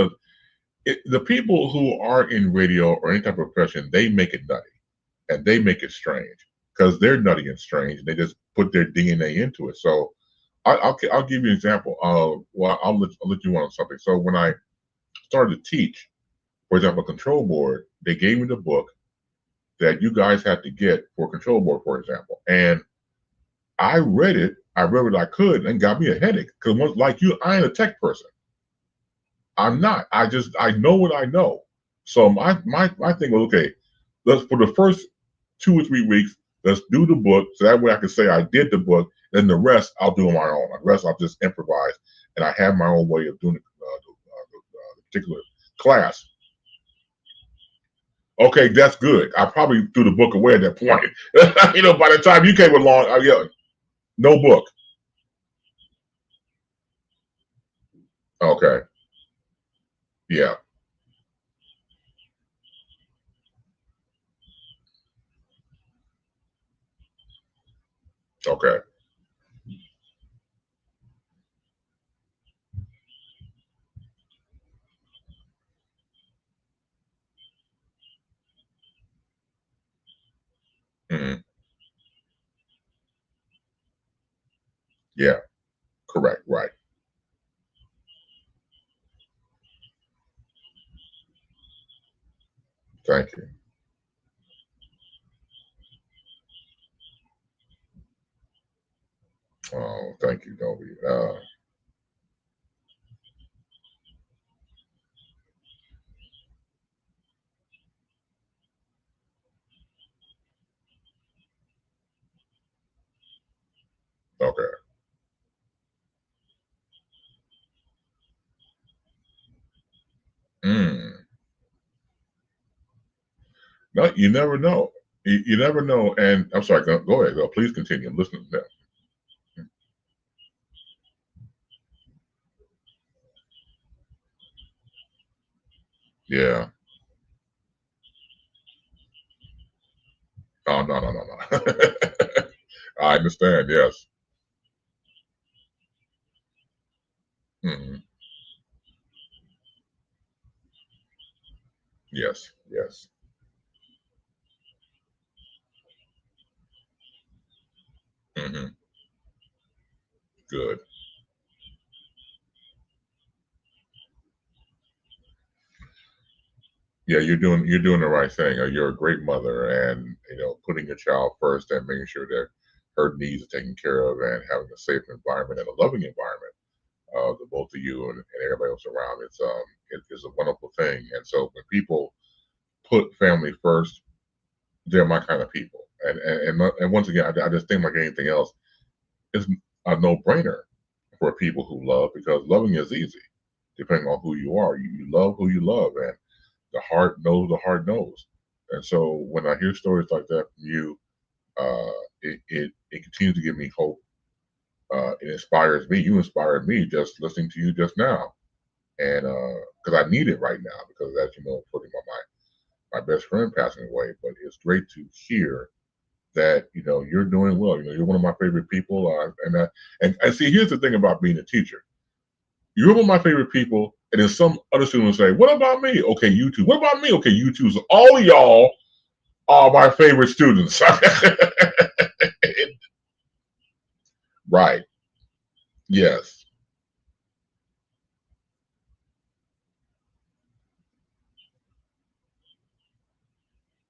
the people who are in radio or any type of profession, they make it nutty and they make it strange because they're nutty and strange. And they just put their DNA into it. So I'll give you an example. Well, I'll let you on something. So when I started to teach, for example, control board, they gave me the book that you guys had to get for control board, for example, and I read it. I read what I could and got me a headache because, like you, I ain't a tech person. I'm not. I know what I know. So my thing was okay. Let's for the first 2 or 3 weeks, let's do the book so that way I can say I did the book. Then the rest I'll do on my own. The rest I'll just improvise, and I have my own way of doing the particular class. Okay, that's good. I probably threw the book away at that point. By the time you came along, yeah, no book. Okay, yeah, okay, hmm yeah, correct, right. Thank you. Oh, thank you, Dobie. Okay. Mm. No, you never know. You never know. And I'm sorry. Go ahead. Go. Please continue. I'm listening to that. Yeah. Oh, no, no, no, no. I understand. Yes. Hmm. Yes. Yes. Hmm. Good. Yeah, you're doing the right thing. You're a great mother, and putting your child first and making sure that her needs are taken care of, and having a safe environment and a loving environment, the both of you and everybody else around. It's a wonderful thing. And so when people put family first, they're my kind of people. And once again, I just think like anything else, it's a no brainer for people who love, because loving is easy, depending on who you are. You love who you love, and the heart knows the heart knows. And so when I hear stories like that from you, it continues to give me hope. It inspires me. You inspired me just listening to you just now, and because I need it right now, because as you know, putting my best friend passing away. But it's great to hear that you're doing well. You're one of my favorite people, and see, here's the thing about being a teacher. You're one of my favorite people, and then some other students say, "What about me?" Okay, you too. What about me? Okay, you too. So all of y'all are my favorite students. Right. Yes.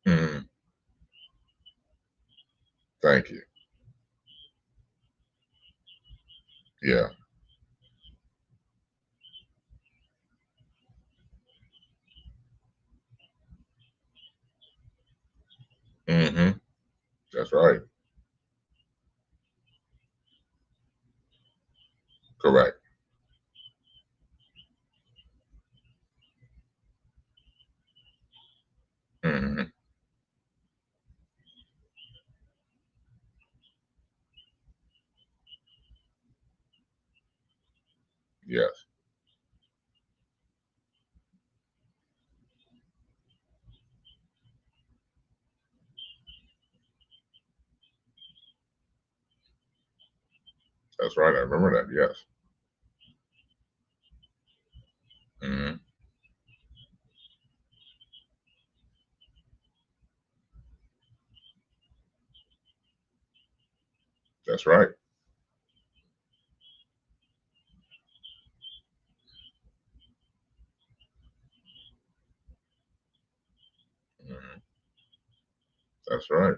Mhm. Thank you. Yeah. Hmm. That's right. Correct. Hmm. Yes. That's right. I remember that. Yes. Hmm. That's right. Hmm. That's right.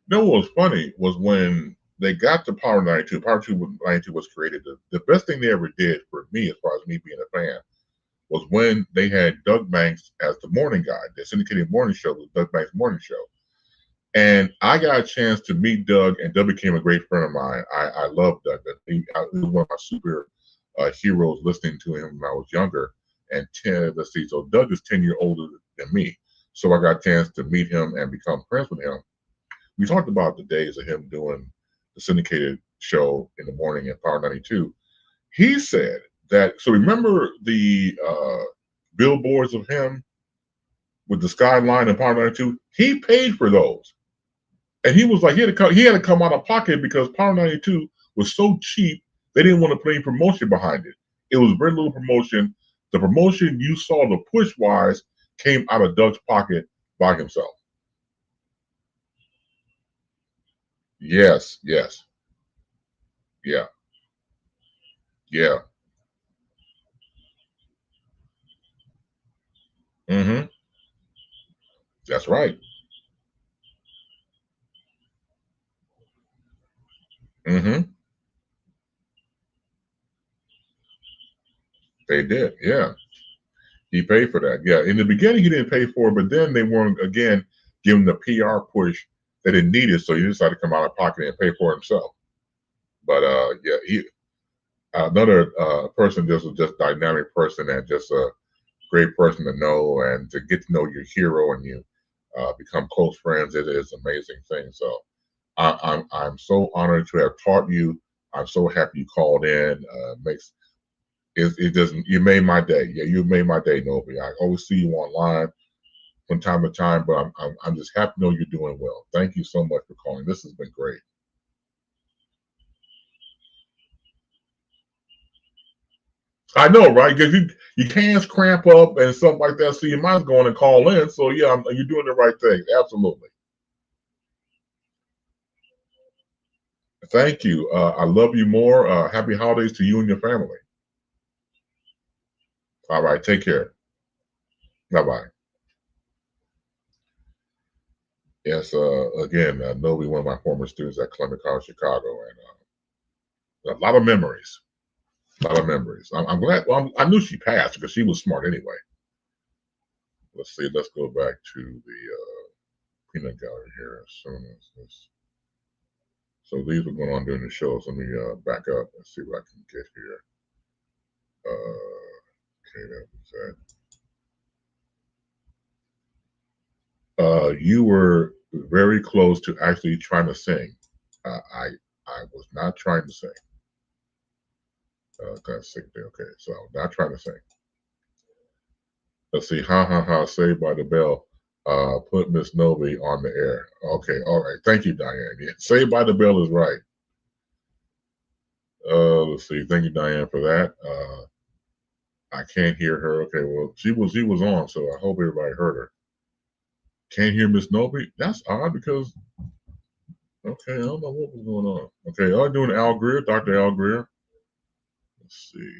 What was funny was when they got to Power 92. Power 92 was created. The best thing they ever did for me, as far as me being a fan, was when they had Doug Banks as the morning guy. The syndicated morning show was Doug Banks' morning show. And I got a chance to meet Doug, and Doug became a great friend of mine. I love Doug. He was one of my super heroes, listening to him when I was younger. And let's see, so Doug is 10 years older than me. So I got a chance to meet him and become friends with him. We talked about the days of him doing the syndicated show in the morning at Power 92. He said that, so remember the billboards of him with the skyline and Power 92? He paid for those. And he was like, he had to come out of pocket because Power 92 was so cheap, they didn't want to put any promotion behind it. It was very little promotion. The promotion you saw, the push wise, came out of Doug's pocket by himself. Yes, yes, yeah, yeah. Hmm. That's right. Mm-hmm. They did. Yeah. He paid for that. Yeah. In the beginning, he didn't pay for it, but then they weren't, again, giving the PR push that it needed. So he decided to come out of pocket and pay for it himself. But yeah, another person, just dynamic person and just a great person to know and to get to know your hero and you become close friends. It is an amazing thing. So I'm so honored to have taught you. I'm so happy you called in. Makes it doesn't you made my day. Yeah, you made my day, Novi. I always see you online from time to time, but I'm just happy to know you're doing well. Thank you so much for calling. This has been great. I know, right? Because your hands cramp up and stuff like that, so you might go on and call in. So yeah, you're doing the right thing. Absolutely. Thank you. I love you more. Happy holidays to you and your family. All right, take care. Bye bye. Yes, again, Novi, one of my former students at Columbia College Chicago, and a lot of memories. A lot of memories. I'm glad. Well, I knew she passed because she was smart anyway. Let's see. Let's go back to the peanut gallery here as soon as this. So these were going on during the show. So let me back up and see what I can get here. Okay, that was that. You were very close to actually trying to sing. I was not trying to sing. Got sick there. Okay, so not trying to sing. Let's see. Ha ha ha. Saved by the Bell. Put Miss Novi on the air. Okay, all right. Thank you, Diane. Yeah, Saved by the Bell is right. Let's see. Thank you, Diane, for that. I can't hear her. Okay, well, she was on, so I hope everybody heard her. Can't hear Miss Novi. That's odd because okay, I don't know what was going on. Okay, I'm doing Al Greer, Dr. Al Greer. Let's see.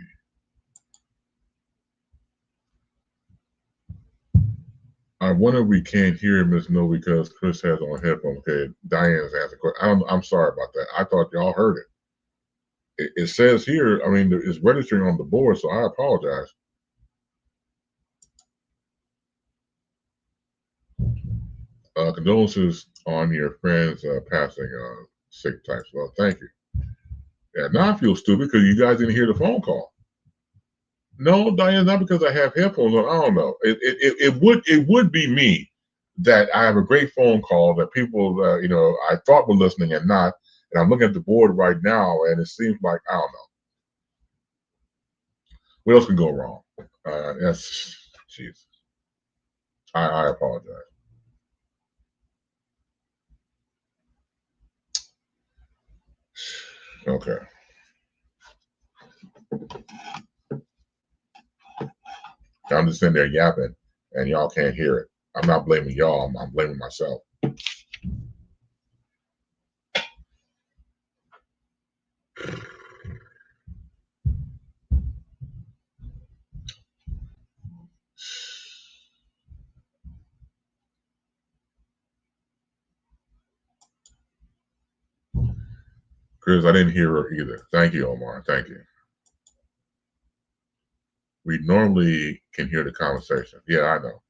I wonder if we can't hear Miss No because Chris has on headphones. Okay, Diane's asking. I'm sorry about that. I thought y'all heard it. It says here. I mean, it's registering on the board, so I apologize. Condolences on your friend's passing. Sick types. Well, thank you. Yeah, now I feel stupid because you guys didn't hear the phone call. No, Diane, not because I have headphones on. I don't know. It would be me that I have a great phone call that people I thought were listening and not, and I'm looking at the board right now and it seems like I don't know what else can go wrong. That's jeez. I apologize. Okay, I'm just sitting there yapping and y'all can't hear it. I'm not blaming y'all. I'm blaming myself. Chris, I didn't hear her either. Thank you, Omar. Thank you. We normally can hear the conversation. Yeah, I know.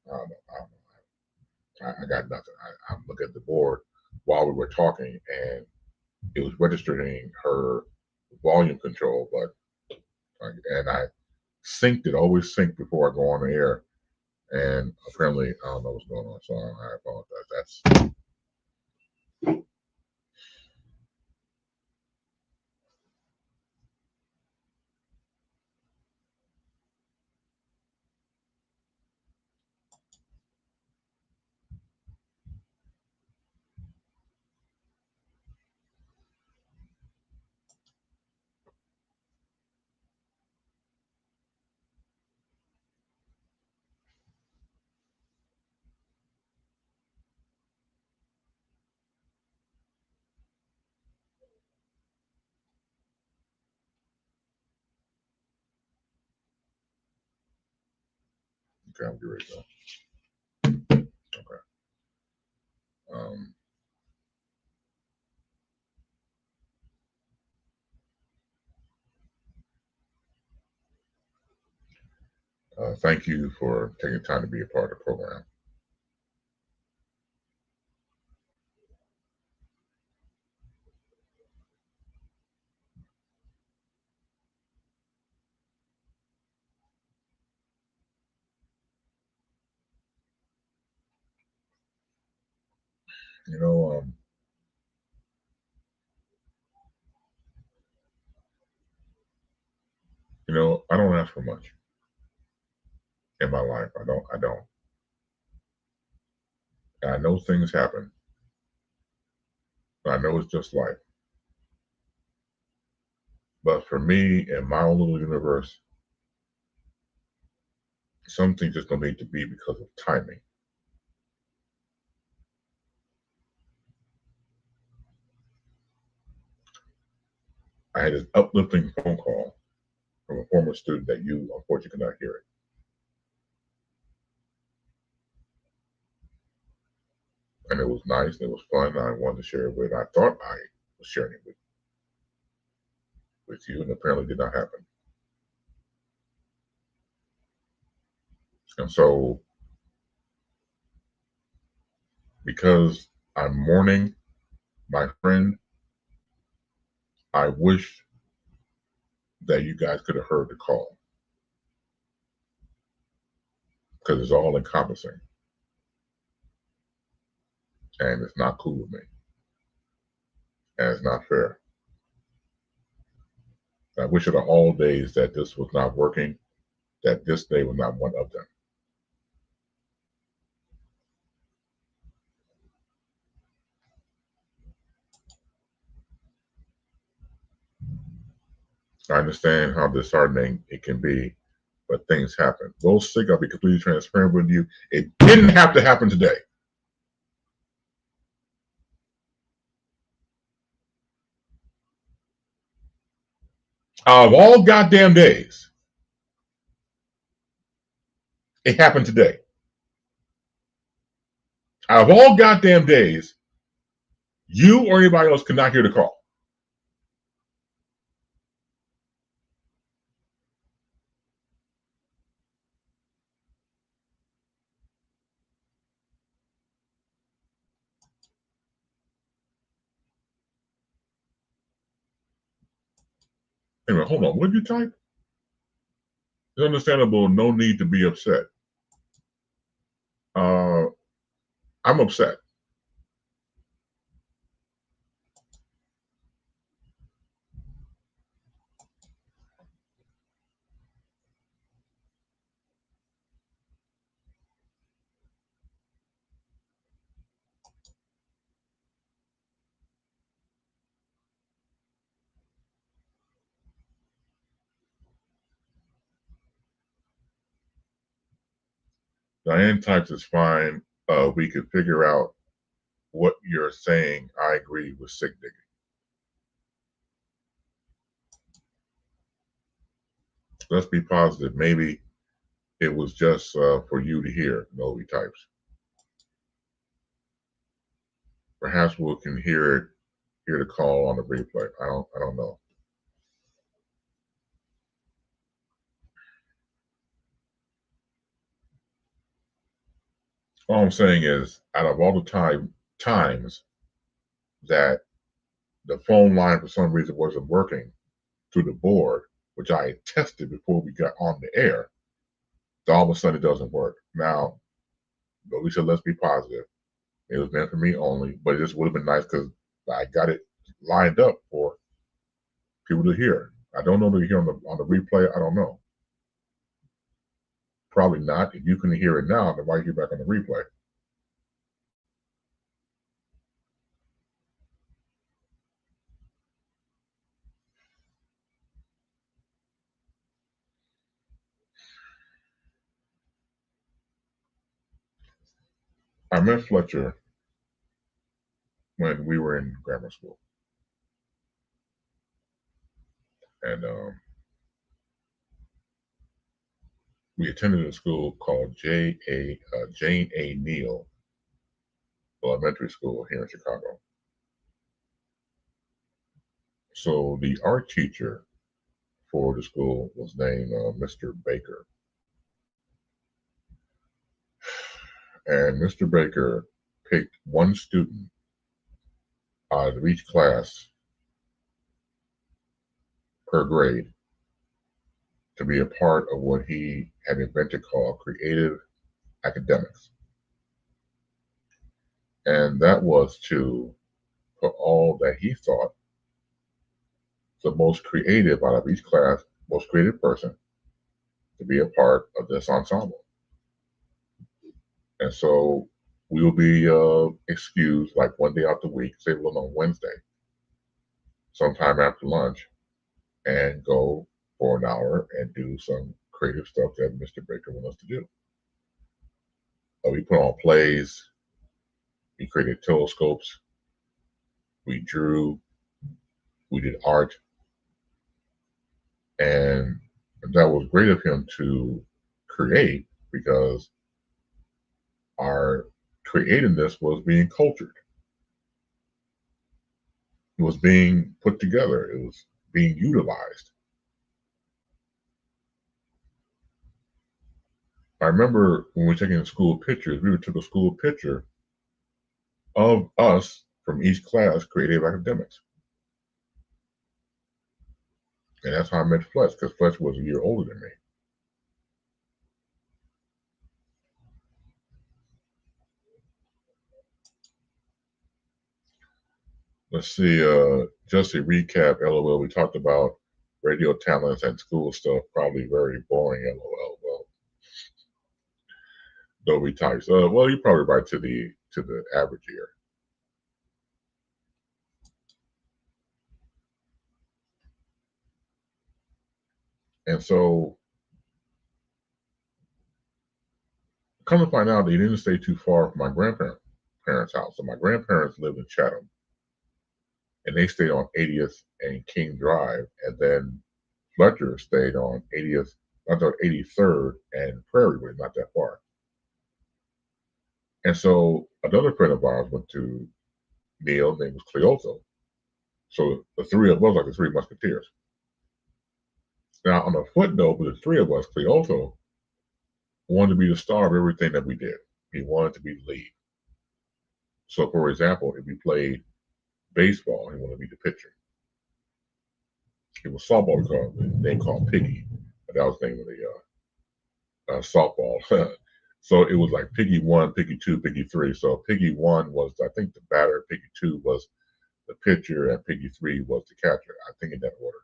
I got nothing. I'm looking at the board while we were talking, and it was registering her volume control, but and I synced it. Always sync before I go on the air, and apparently I don't know what's going on. So I apologize. That's okay. I'm getting ready to go. Okay. Um, Thank you for taking time to be a part of the program. You know, um, I don't ask for much in my life. I don't. I don't. I know things happen. I know it's just life. But for me, in my own little universe, some things just don't need to be because of timing. I had this uplifting phone call from a former student that you unfortunately could not hear it. And it was nice and it was fun. I wanted to share it with. I thought I was sharing it with you, and apparently did not happen. And so, because I'm mourning my friend, I wish that you guys could have heard the call because it's all encompassing and it's not cool with me and it's not fair. I wish it all days that this was not working, that this day was not one of them. I understand how disheartening it can be, but things happen. Well, sick, I'll be completely transparent with you. It didn't have to happen today. Out of all goddamn days, it happened today. Out of all goddamn days, you or anybody else could not hear the call. Anyway, hold on. What did you type? It's understandable. No need to be upset. Uh, I'm upset. Diane types is fine. We could figure out what you're saying. I agree with sick digging. Let's be positive. Maybe it was just for you to hear. Novi types. Perhaps we can hear the call on the replay. I don't know. All I'm saying is, out of all the times that the phone line for some reason wasn't working through the board, which I tested before we got on the air, so all of a sudden it doesn't work. Now, but we said let's be positive. It was meant for me only, but it just would have been nice because I got it lined up for people to hear. I don't know if they hear on the replay. I don't know. Probably not. If you can hear it now, then why you back on the replay? I met Fletcher when we were in grammar school, and we attended a school called Jane A. Neal Elementary School here in Chicago. So the art teacher for the school was named Mr. Baker. And Mr. Baker picked one student out of each class per grade to be a part of what he had invented called creative academics. And that was to put all that he thought the most creative out of each class, most creative person, to be a part of this ensemble. And so we will be excused like one day out the week, say on Wednesday, sometime after lunch, and go for an hour and do some creative stuff that Mr. Baker wants us to do. We put on plays, we created telescopes, we drew, we did art, and that was great of him to create because our creativeness was being cultured. It was being put together. It was being utilized. I remember when we were taking school pictures, we took a school picture of us from each class, creative academics. And that's how I met Fletch, because Fletch was a year older than me. Let's see, just to recap, LOL, we talked about radio talents and school stuff, probably very boring, LOL. Well, Adobe types. Well, you're probably right to the average here. And so, come to find out, he didn't stay too far from my grandparents' house. So my grandparents lived in Chatham, and they stayed on 80th and King Drive, and then Fletcher stayed on 80th, not on 83rd and Prairie Way, not that far. And so another friend of ours went to Neil, named was Cleotho. So the three of us, like the Three Musketeers. Now, on a footnote, with the three of us, Cleotho wanted to be the star of everything that we did. He wanted to be the lead. So, for example, if we played baseball, he wanted to be the pitcher. It was softball, they called Piggy. That was the name of the softball. So it was like Piggy 1, Piggy 2, Piggy 3. So Piggy 1 was, I think, the batter. Piggy 2 was the pitcher, and Piggy 3 was the catcher. I think in that order.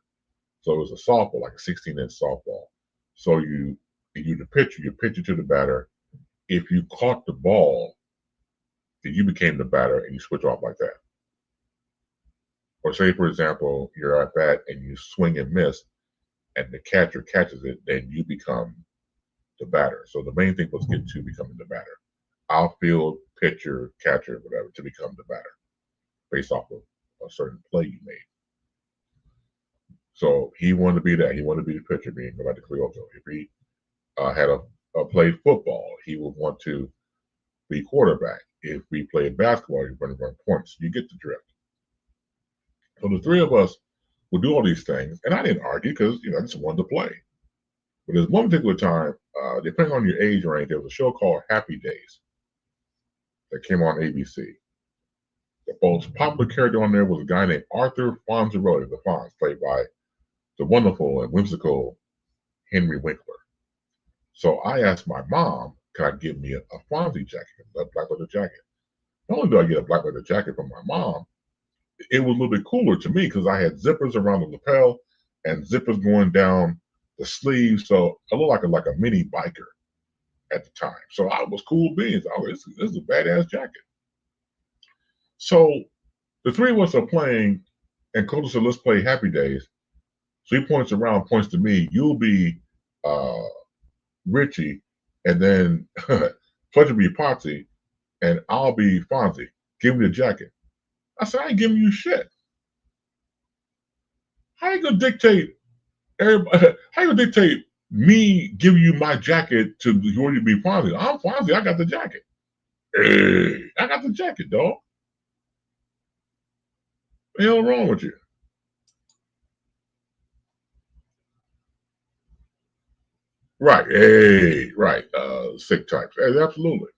So it was a softball, like a 16-inch softball. So you the pitcher, you pitch it to the batter. If you caught the ball, then you became the batter, and you switch off like that. Or say, for example, you're at bat and you swing and miss, and the catcher catches it, then you become the batter. So the main thing was get to becoming the batter. Outfield, pitcher, catcher, whatever, to become the batter based off of a certain play you made. So he wanted to be that. He wanted to be the pitcher, being like the Cleotho. If he had played football, he would want to be quarterback. If we played basketball, he wanted to run points. You get the drift. So the three of us would do all these things, and I didn't argue because I just wanted to play. But there's one particular time, depending on your age range, there was a show called Happy Days that came on ABC. The most popular character on there was a guy named Arthur Fonzarelli, the Fonz, played by the wonderful and whimsical Henry Winkler. So I asked my mom, "Can I give me a Fonzie jacket, a black leather jacket?" Not only do I get a black leather jacket from my mom, it was a little bit cooler to me because I had zippers around the lapel and zippers going down the sleeves, so I looked like a mini biker at the time. So I was cool beans. This is a badass jacket. So the three of us are playing, and Coach said, "Let's play Happy Days." So he points around, points to me. You'll be uh, Richie, and then Fletcher be Potsy, and I'll be Fonzie. Give me the jacket. I said, "I ain't giving you shit. How you gonna dictate everybody? How you gonna dictate me giving you my jacket to you be Fonzie? I'm Fonzie. I got the jacket. Hey, I got the jacket, dog. What the hell wrong with you?" Right. Hey, right. Sick types. Hey, absolutely.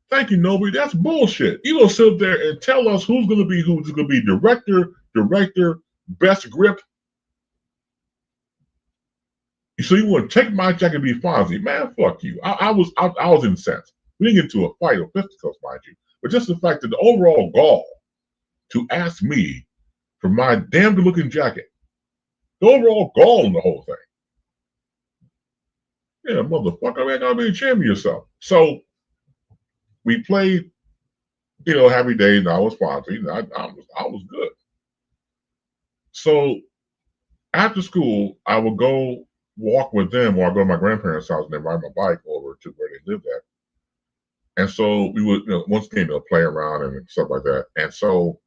Thank you, Nobi. That's bullshit. You gonna sit there and tell us who's gonna be who's gonna be director, best grip. So you want to take my jacket and be Fonzie? Man, fuck you. I was incensed. We didn't get into a fight or fisticuffs, mind you, but just the fact that the overall gall to ask me for my damn good looking jacket, the overall gall in the whole thing. Yeah, motherfucker, man, gotta be ashamed of yourself. So we played, Happy Days, and I was Fonzie. I was good. So after school, I would go walk with them, or I go to my grandparents' house and then ride my bike over to where they lived at. And so we would, once again, play around and stuff like that. And so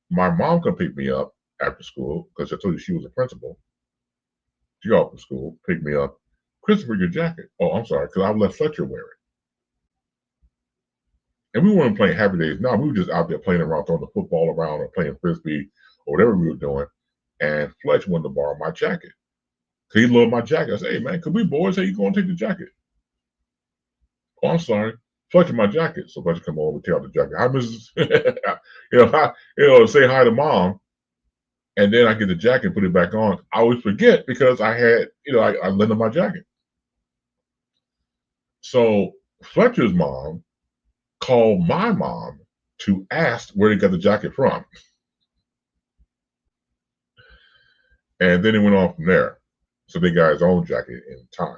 my mom could pick me up after school because I told you she was a principal. She got off from school, picked me up. Christopher, your jacket. Oh, I'm sorry, because I let Fletcher wear it. And we weren't playing Happy Days. No, we were just out there playing around, throwing the football around or playing frisbee or whatever we were doing. And Fletcher wanted to borrow my jacket. He loved my jacket. I said, hey, man, could we boys say you go and take the jacket? Oh, I'm sorry. Fletcher, my jacket. So Fletcher come over and tear out the jacket. Hi, Mrs. Say hi to mom. And then I get the jacket and put it back on. I always forget because I had, I lent him my jacket. So Fletcher's mom called my mom to ask where he got the jacket from. And then it went on from there. So they got his own jacket in time.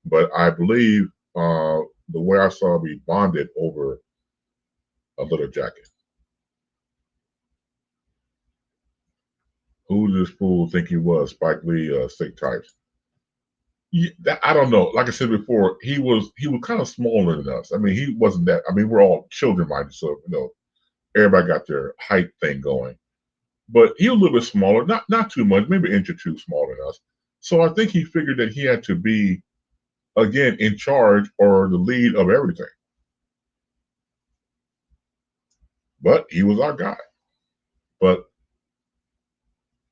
But I believe the way I saw, we bonded over a little jacket. Who does this fool think he was? Spike Lee, Sick Types. I don't know. Like I said before, he was kind of smaller than us. I mean, he wasn't that. I mean, we're all children, mind you, so everybody got their height thing going. But he was a little bit smaller, not too much, maybe an inch or two smaller than us. So I think he figured that he had to be, again, in charge or the lead of everything. But he was our guy. But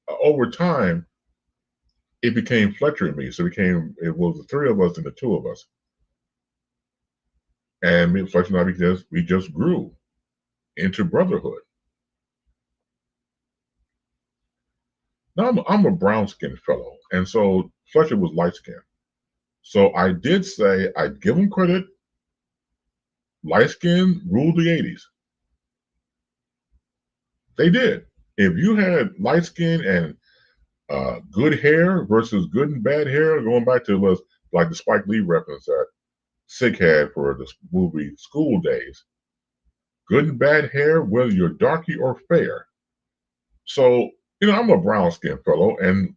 over time, it became Fletcher and me. So it was the three of us and the two of us. And me and Fletcher and I, we just grew into brotherhood. Now I'm a brown skinned fellow, and so Fletcher was light skinned. So I did say I'd give him credit. Light skin ruled the 80s. They did. If you had light skin and good hair versus good and bad hair, going back to like the Spike Lee reference that Sick had for the movie School Days, good and bad hair, whether you're darky or fair. So, I'm a brown skinned fellow, and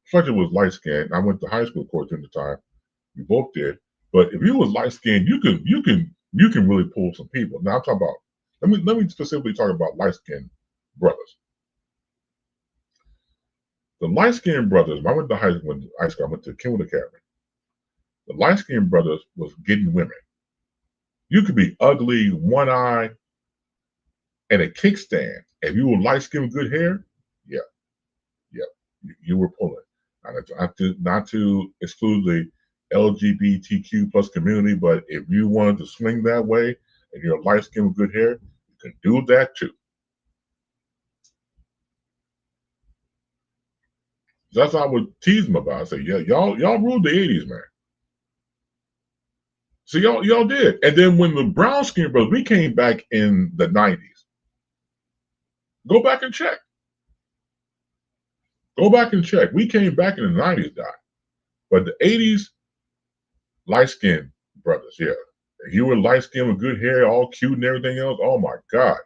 Fletcher was light skinned. I went to high school, of course, at the time. We both did. But if you was light skinned, you can really pull some people. Now I'm talking about. Let me specifically talk about light skinned brothers. The light skinned brothers. When I went to high school, I went to Kenwood Academy. The light skinned brothers was getting women. You could be ugly, one eye, and a kickstand. If you were light skinned with good hair, yeah, you were pulling. Not to exclude the LGBTQ plus community, but if you wanted to swing that way and you're light skinned with good hair, you can do that too. That's what I would tease them about. I say, yeah, y'all ruled the 80s, man. So y'all did. And then when the brown skin brothers, we came back in the 90s. Go back and check. Go back and check. We came back in the 90s, Doc. But the 80s, light skinned brothers, yeah. If you were light skinned with good hair, all cute and everything else, oh my God.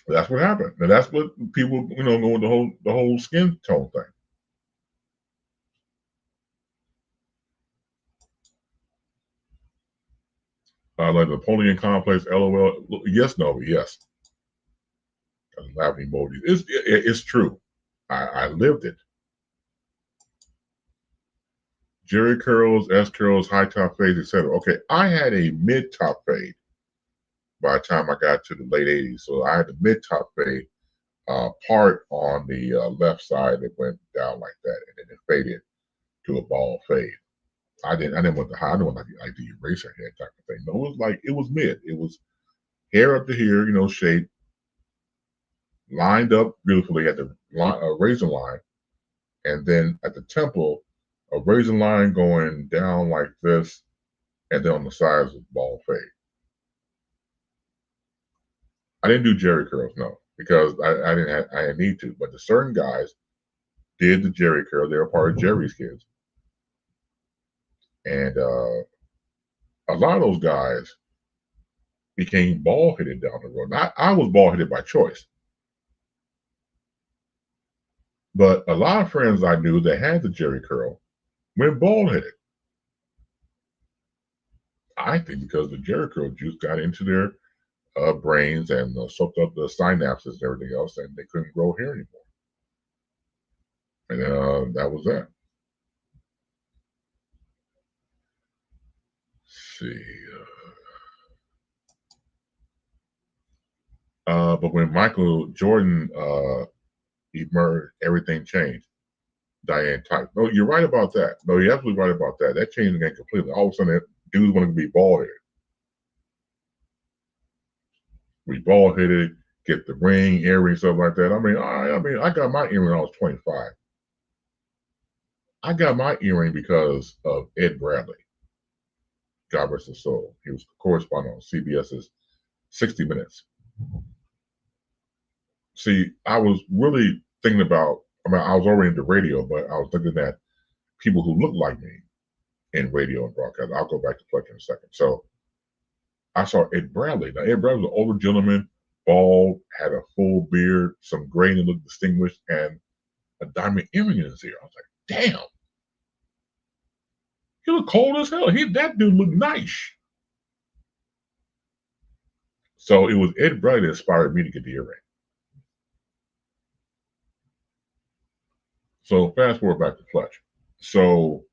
That's what happened. And that's what people, go with the whole skin tone thing. Like the Napoleon complex, LOL. Yes, no, yes. Laughing emojis. It's true. I lived it. Jerry curls, S curls, high top fades, etc. Okay, I had a mid top fade by the time I got to the late 80s. So I had the mid top fade part on the left side that went down like that, and then it faded to a bald fade. I didn't want the high. I didn't want like the eraser hair type of thing. No, it was like it was mid. It was hair up to here, shape lined up beautifully at the razor line, and then at the temple, a razor line going down like this, and then on the sides was bald fade. I didn't do Jerry curls, no, because I didn't need to. But the certain guys did the Jerry curl. They were part of Jerry's kids, and a lot of those guys became bald headed down the road. I was bald headed by choice, but a lot of friends I knew that had the Jerry curl went bald headed. I think because the Jerry curl juice got into their brains and soaked up the synapses and everything else, and they couldn't grow hair anymore. And that was that. Let's see. But when Michael Jordan emerged, everything changed. Diane type. No, you're right about that. No, you're absolutely right about that. That changed the game completely. All of a sudden, dudes wanted to be bald headed. Be bald headed, get the ring, earring, stuff like that. I got my earring when I was 25. I got my earring because of Ed Bradley. God rest his soul. He was the correspondent on CBS's 60 Minutes. See, I was really thinking about, I was already into radio, but I was looking at people who looked like me in radio and broadcast. I'll go back to Fletcher in a second. So I saw Ed Bradley. Now, Ed Bradley was an older gentleman, bald, had a full beard, some gray that looked distinguished, and a diamond earring in his ear. I was like, damn. He looked cold as hell. That dude looked nice. So it was Ed Bradley that inspired me to get the earring. So fast forward back to Fletch. So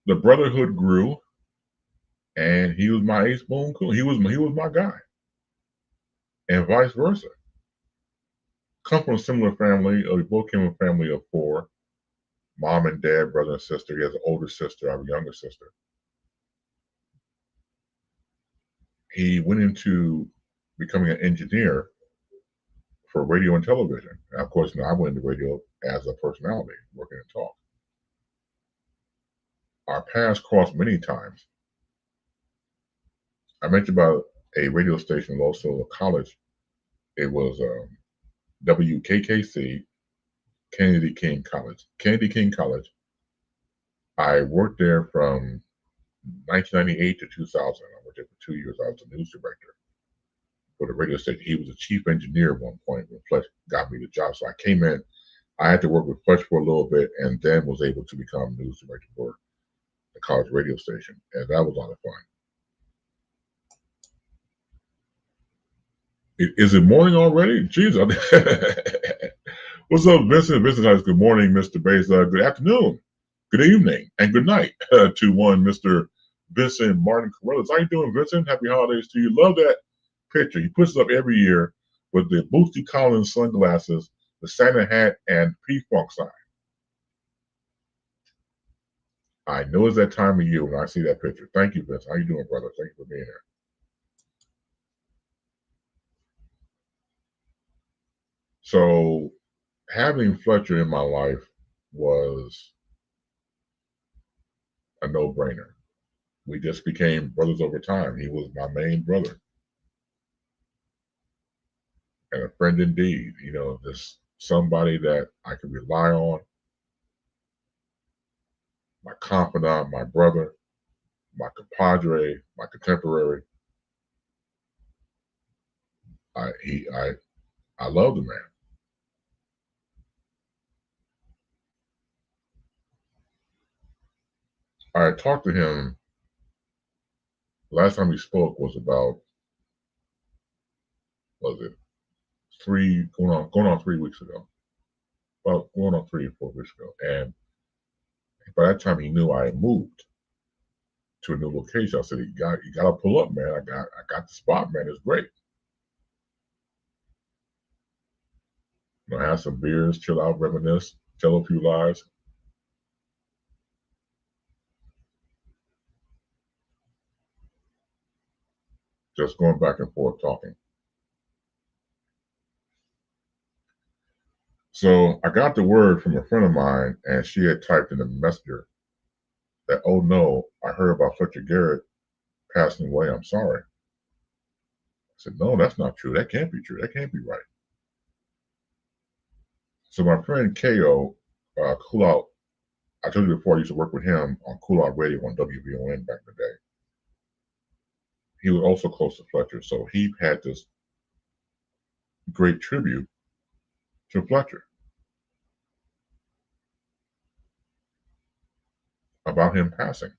the brotherhood grew, and he was my ace boon cool. He was my guy, and vice versa. Come from a similar family. We both came from a family of 4. Mom and dad, brother and sister. He has an older sister. I have a younger sister. He went into becoming an engineer for radio and television. And of course, I went into radio as a personality, working in talk. Our paths crossed many times. I mentioned about a radio station, also a college. It was WKKC, Kennedy King College. Kennedy King College. I worked there from 1998 to 2000. I worked there for 2 years. I was the news director for the radio station. He was a chief engineer at one point when Fletch got me the job. So I came in. I had to work with Fletch for a little bit, and then was able to become news director for the college radio station, and that was a lot of fun. Is it morning already? Jeez. What's up, Vincent? Vincent says, good morning, Mr. Bass. Good afternoon, good evening, and good night to one Mr. Vincent Martin Carruthers. How you doing, Vincent? Happy holidays to you. Love that picture. He puts it up every year with the Bootsy Collins sunglasses, the Santa hat, and P-Funk sign. I know it's that time of year when I see that picture. Thank you, Vince. How you doing, brother? Thank you for being here. So having Fletcher in my life was a no-brainer. We just became brothers over time. He was my main brother and a friend indeed. Just somebody that I could rely on, my confidant, my brother, my compadre, my contemporary. I love the man. I talked to him. Last time we spoke was about, was it going on 3 weeks ago? About going on 3 or 4 weeks ago, and by that time he knew I had moved to a new location. I said, "You got to pull up, man. I got the spot, man. It's great. Have some beers, chill out, reminisce, tell a few lies." just going back and forth talking. So I got the word from a friend of mine, and she had typed in the messenger that, "Oh no, I heard about Fletcher Garrett passing away. I'm sorry." I said, "No, that's not true. That can't be true. That can't be right." So my friend Ko, Cool Out, I told you before, I used to work with him on Cool Out Radio on WVON back in the day. He was also close to Fletcher, so he had this great tribute to Fletcher about him passing.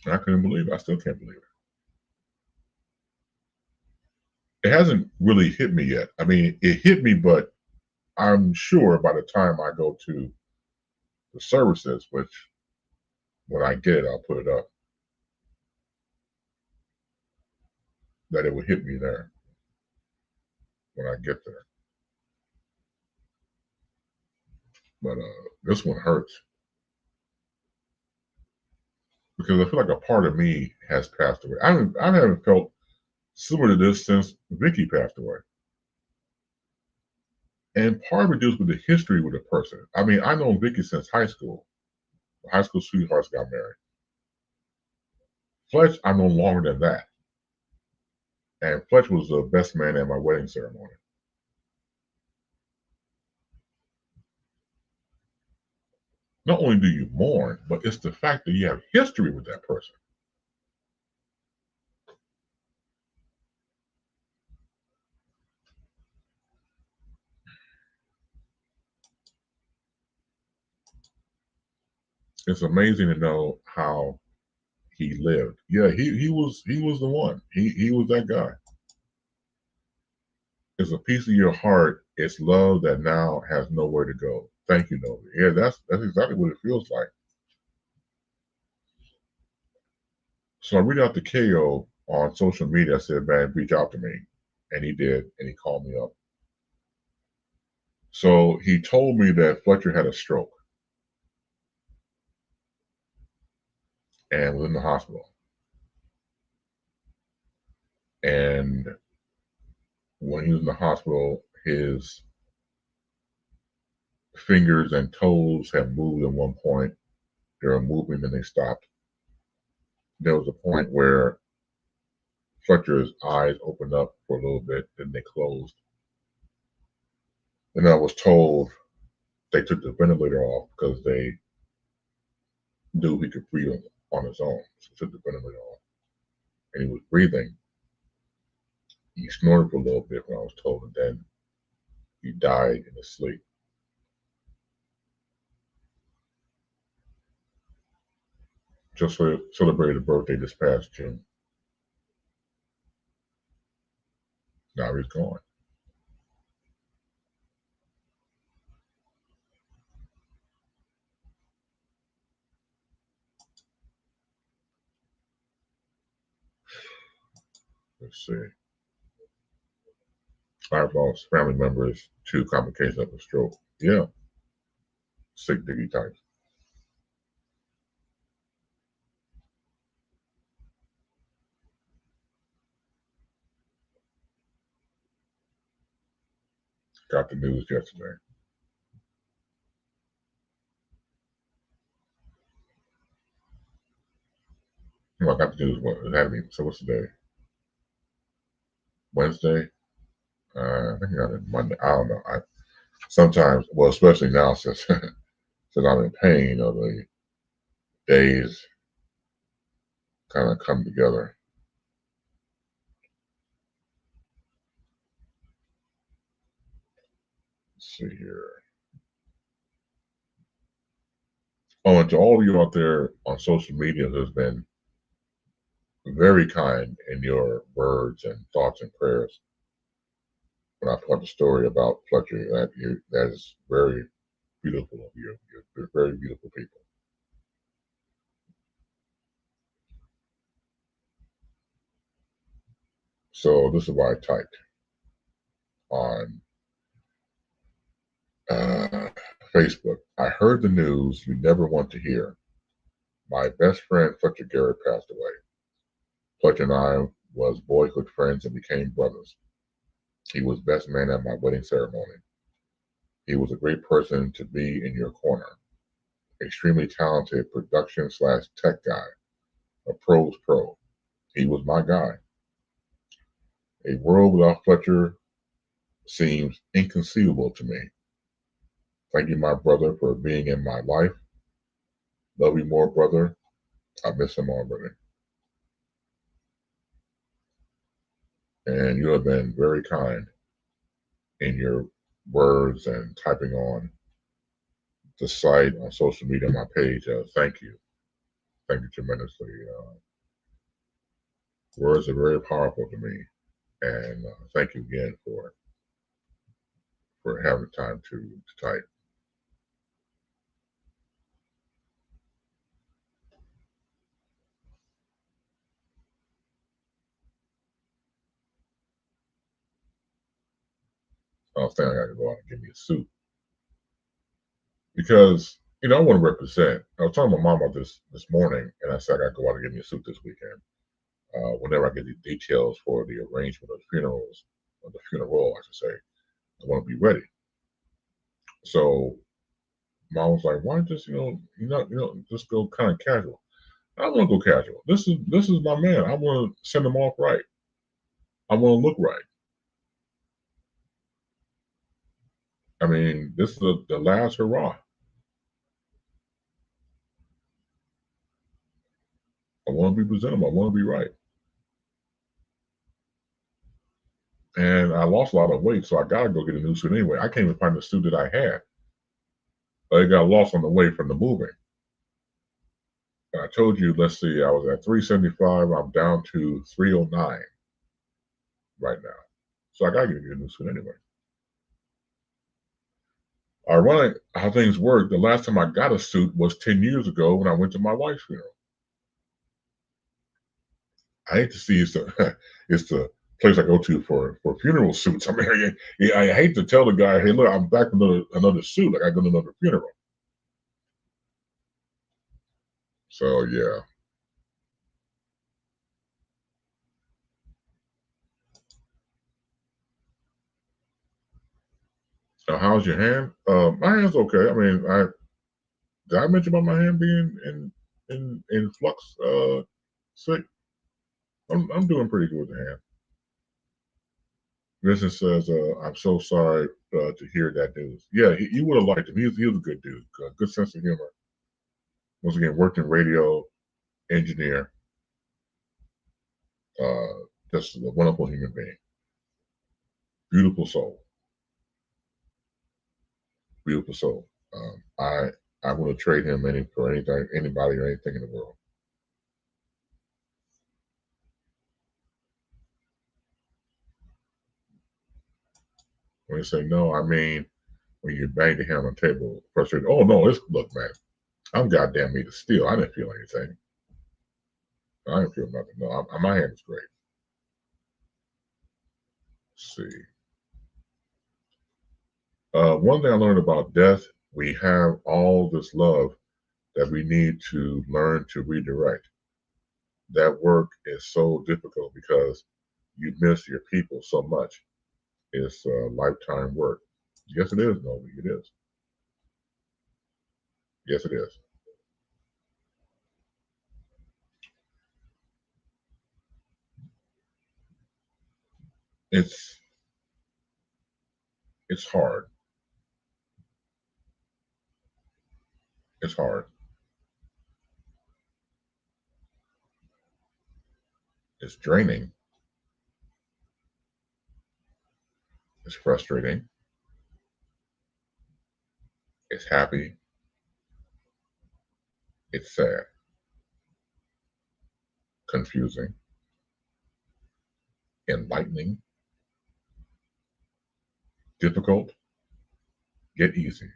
And I couldn't believe it. I still can't believe it. It hasn't really hit me yet. I mean, it hit me, but I'm sure by the time I go to the services, which when I get it, I'll put it up, that it will hit me there when I get there. But this one hurts because I feel like a part of me has passed away. I haven't felt similar to this since Vicky passed away. And part of it deals with the history with a person. I mean, I know Vicky since high school. High school sweethearts got married. Fletch, I know longer than that. And Fletch was the best man at my wedding ceremony. Not only do you mourn, but it's the fact that you have history with that person. It's amazing to know how he lived. Yeah, he was the one. He was that guy. It's a piece of your heart. It's love that now has nowhere to go. Thank you, Novi. Yeah, that's exactly what it feels like. So I reached out to KO on social media. I said, "Man, reach out to me," and he did, and he called me up. So he told me that Fletcher had a stroke and was in the hospital. And when he was in the hospital, his fingers and toes had moved at one point. They were moving, and they stopped. There was a point where Fletcher's eyes opened up for a little bit, then they closed. And I was told they took the ventilator off because they knew he could breathe on his own. So they took the ventilator off, and he was breathing. He snored for a little bit when I was told, and then he died in his sleep. Just celebrated a birthday this past June. Now he's gone. Let's see. I've lost family members to complications of a stroke. Yeah, sick diggy types. Got the news yesterday. I got the news. It had me. So what's the day? Wednesday. I think I got it Monday. I don't know. I sometimes, well, especially now since since I'm in pain, the days kind of come together. Let's see here. Oh, and to all of you out there on social media who's been very kind in your words and thoughts and prayers when I told the story about Fletcher, that is very beautiful of you. You're very beautiful people. So this is why I typed on uh, Facebook. I heard the news you never want to hear. My best friend Fletcher Garrett passed away. Fletcher and I was boyhood friends and became brothers. He was best man at my wedding ceremony. He was a great person to be in your corner. Extremely talented production slash tech guy, a pro's pro. He was my guy. A world without Fletcher seems inconceivable to me. Thank you, my brother, for being in my life. Love you more, brother. I miss him already. And you have been very kind in your words and typing on the site on social media on my page. Thank you. Thank you tremendously. Words are very powerful to me. And thank you again for having the time to type. I was saying I got to go out and give me a suit because I want to represent. I was talking to my mom about this morning, and I said I got to go out and get me a suit this weekend. Whenever I get the details for the arrangement of the funerals, or the funeral, I should say, I want to be ready. So mom was like, "Why just just go kind of casual?" I don't want to go casual. This is my man. I want to send him off right. I want to look right. I mean, this is the last hurrah. I want to be presentable. I want to be right. And I lost a lot of weight, so I gotta go get a new suit anyway. I can't even find the suit that I had. I got lost on the way from the moving. And I told you, let's see, I was at 375. I'm down to 309 right now. So I gotta get a new suit anyway. Ironic how things work. The last time I got a suit was 10 years ago when I went to my wife's funeral. I hate to see it's the place I go to for funeral suits. I mean, I hate to tell the guy, hey, look, I'm back with another suit. Like I go to another funeral. So yeah. How's your hand? My hand's okay. I mean, I did I mention about my hand being in flux sick? I'm doing pretty good with the hand. Vincent says, "I'm so sorry to hear that news." Yeah, you would have liked him. He was a good dude, good sense of humor. Once again, worked in radio, engineer, uh, just a wonderful human being. Beautiful soul, beautiful soul. I would have trade him for anything, anybody, or anything in the world. When you say no, I mean when you bang the hand on the table, frustrated. Oh no, look, man. I'm goddamn meat of steel. I didn't feel anything. I didn't feel nothing. No, my hand is great. Let's see. One thing I learned about death, we have all this love that we need to learn to redirect. That work is so difficult because you miss your people so much. It's lifetime work. Yes, it is, Novi. It is. Yes, it is. It's it's hard. It's hard. It's draining. It's frustrating. It's happy. It's sad. Confusing. Enlightening. Difficult. Get easy.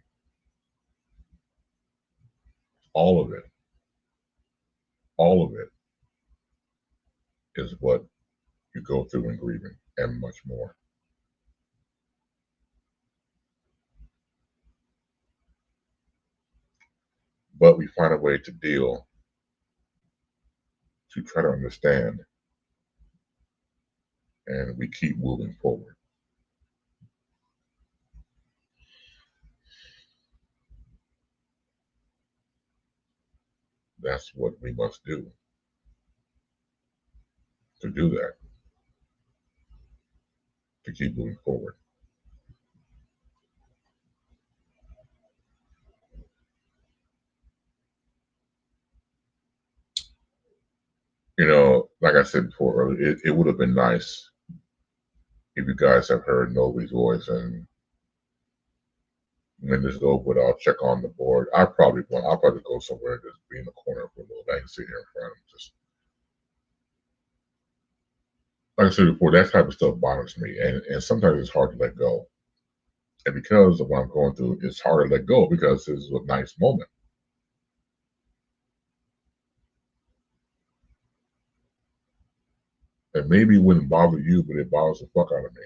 All of it. All of it is what you go through in grieving and much more. But we find a way to deal, to try to understand, and we keep moving forward. That's what we must do to do that, to keep moving forward. Like I said before earlier, it would have been nice if you guys have heard Novi's voice and when this is over, I'll check on the board. I'll probably go somewhere and just be in the corner for a little bit and sit here in front of him. Just like I said before, that type of stuff bothers me, and sometimes it's hard to let go. And because of what I'm going through, it's hard to let go because this is a nice moment. And maybe it wouldn't bother you, but it bothers the fuck out of me.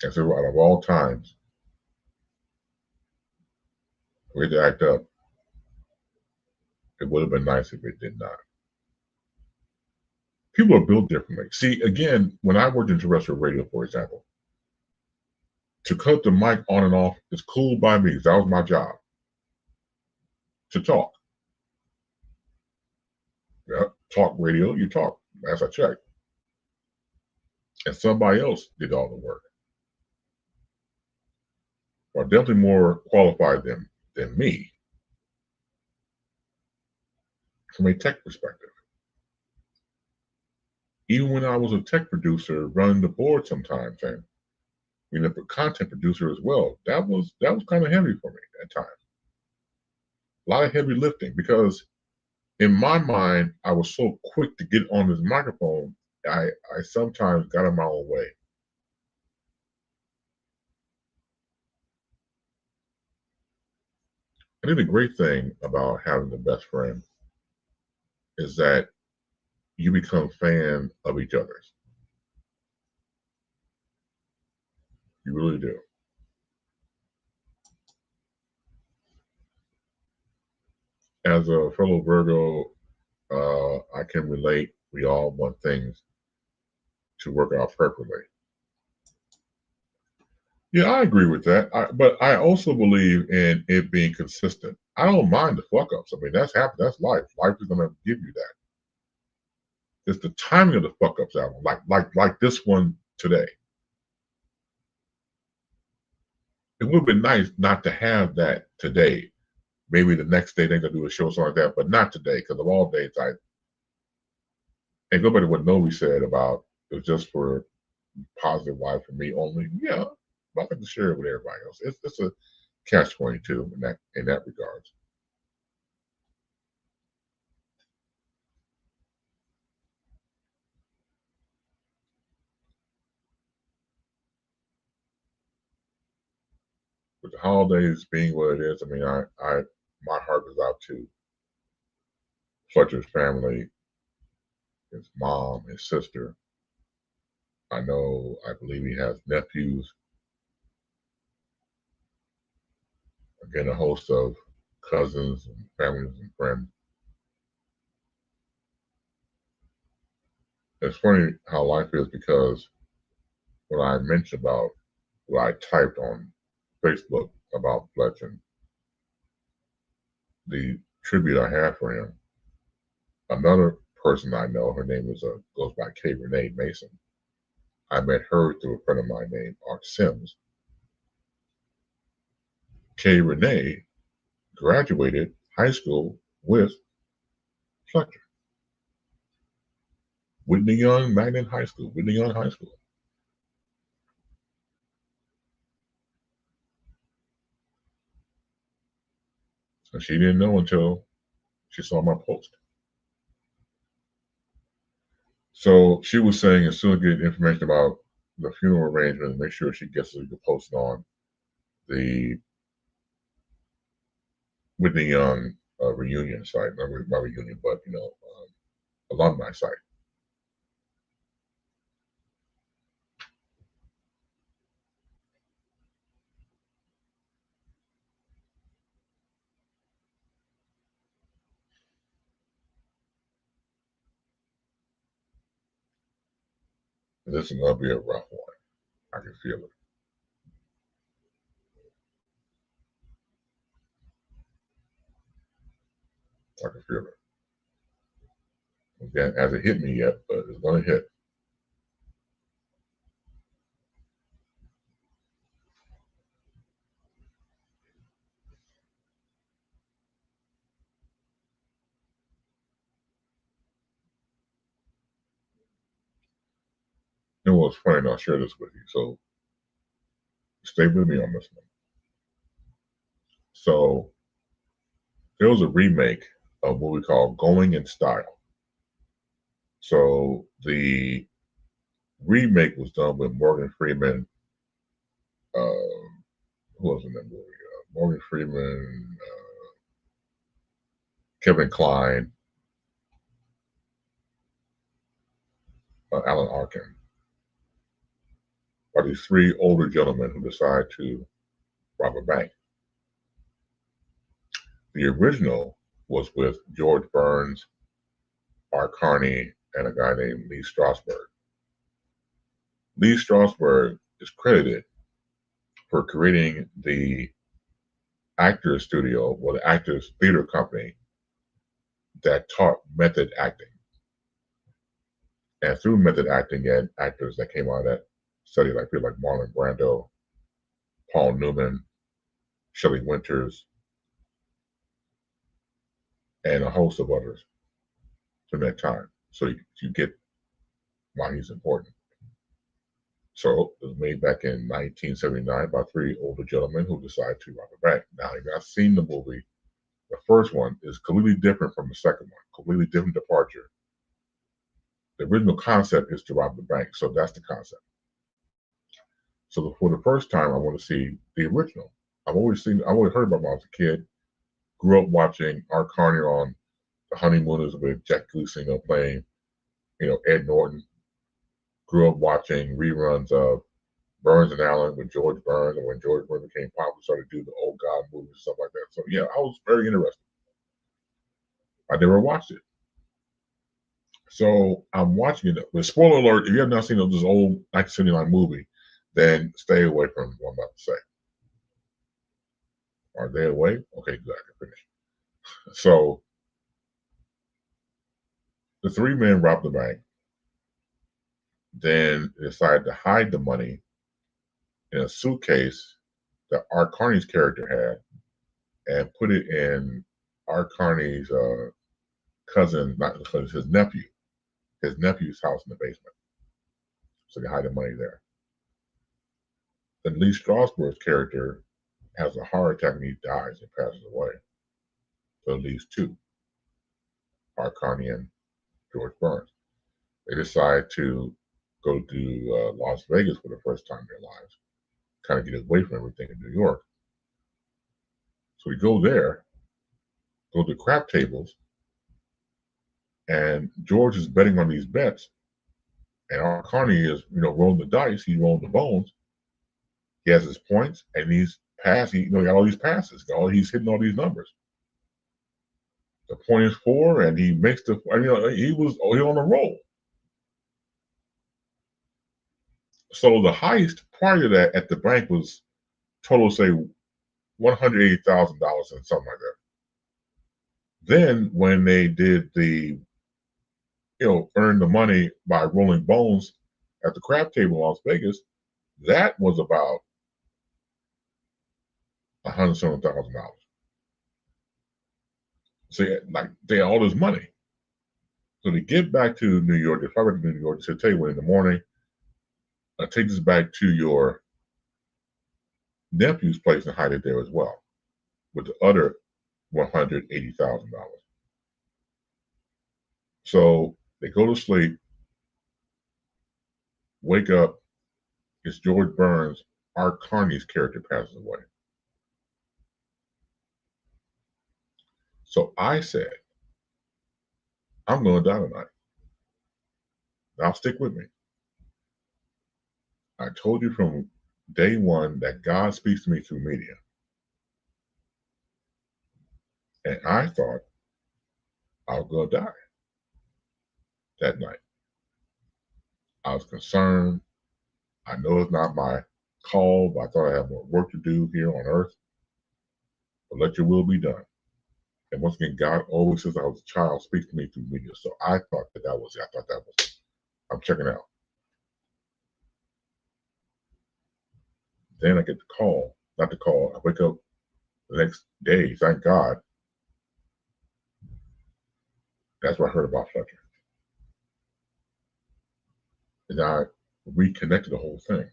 And so, out of all times, for it to act up, it would have been nice if it did not. People are built differently. See, again, when I worked in terrestrial radio, for example, to cut the mic on and off is cool by me. That was my job to talk. Yeah, talk radio, you talk as I checked. And somebody else did all the work. Or definitely more qualified than me from a tech perspective. Even when I was a tech producer running the board sometimes and a content producer as well, that was kind of heavy for me at times. A lot of heavy lifting because in my mind, I was so quick to get on this microphone, I sometimes got in my own way. I think the great thing about having the best friend is that you become fan of each other's. You really do. As a fellow Virgo, I can relate. We all want things to work out perfectly. Yeah, I agree with that. But I also believe in it being consistent. I don't mind the fuck ups. I mean, that's happened. That's life. Life is going to give you that. It's the timing of the fuck ups, Alan. Like this one today. It would have been nice not to have that today. Maybe the next day they're gonna do a show or something like that, but not today because of all days. And go back to what Novi said about it was just for positive life for me only. Yeah, but I like to share it with everybody else. It's a catch-22 in that regards. With the holidays being what it is, I mean, I my heart goes out to Fletcher's family, his mom, his sister. I believe he has nephews. Again, a host of cousins and families and friends. It's funny how life is because when I mentioned about what I typed on Facebook about Fletcher, the tribute I have for him, another person I know, her name goes by K. Renee Mason. I met her through a friend of mine named Art Sims. K. Renee graduated high school with Fletcher. Whitney Young Magnet High School, Whitney Young High School. And she didn't know until she saw my post. So she was saying as soon as I get information about the funeral arrangement, make sure she gets it posted on the Whitney Young reunion site, not reunion, but alumni site. This is gonna be a rough one. I can feel it. I can feel it. Again, hasn't hit me yet, but it's gonna hit. You know what's funny? And I'll share this with you. So stay with me on this one. So there was a remake of what we call Going in Style. So the remake was done with Morgan Freeman. Who was in that movie? Morgan Freeman, Kevin Kline, Alan Arkin. Are these three older gentlemen who decide to rob a bank. The original was with George Burns, Art Carney, and a guy named Lee Strasberg. Lee Strasberg is credited for creating the Actors Studio, or the Actors Theater Company that taught method acting. And through method acting and actors that came out of that study, like people like Marlon Brando, Paul Newman, Shelley Winters, and a host of others from that time. So you get why he's important. So it was made back in 1979 by three older gentlemen who decided to rob a bank. Now, if you've not seen the movie, the first one is completely different from the second one, completely different departure. The original concept is to rob the bank, so that's the concept. So for the first time, I want to see the original. I've always heard about it when I was a kid. Grew up watching Art Carney on The Honeymooners with Jack Gleason, playing, Ed Norton. Grew up watching reruns of Burns and Allen with George Burns, and when George Burns became popular, started to do the old God movies and stuff like that. So yeah, I was very interested. I never watched it. So I'm watching it. But spoiler alert, if you have not seen this old 1979 movie, then stay away from what I'm about to say. Are they away? Okay, good. I can finish. So the three men robbed the bank, then decided to hide the money in a suitcase that Art Carney's character had and put it in Art Carney's cousin, not his nephew, his nephew's house in the basement. So they hide the money there. Then Lee Strasberg's character has a heart attack and he dies and passes away. So it leaves two, Art Carney and George Burns. They decide to go to Las Vegas for the first time in their lives, kind of get away from everything in New York. So we go there, go to crap tables, and George is betting on these bets, and Art Carney is, rolling the dice. He's rolling the bones. He has his points, and he's passing. He got all these passes. He's hitting all these numbers. The point is 4, and he makes the. He was on a roll. So the heist prior to that at the bank was total, say, $180,000 and something like that. Then when they did the, earn the money by rolling bones at the crap table in Las Vegas, that was about $107,000. So they had all this money. So to get back to New York, they fly back to New York. They said, "Tell you what, in the morning, take this back to your nephew's place and hide it there as well, with the other $180,000." So they go to sleep, wake up. It's George Burns. Art Carney's character passes away. So I said, I'm going to die tonight. Now stick with me. I told you from day one that God speaks to me through media. And I thought I was going to die that night. I was concerned. I know it's not my call, but I thought I had more work to do here on earth. But let your will be done. And once again, God always, since I was a child, speaks to me through media. So I thought that was it. I thought that was it. I'm checking out. Then I get the call, not the call. I wake up the next day, thank God. That's what I heard about Fletcher. And I reconnected the whole thing.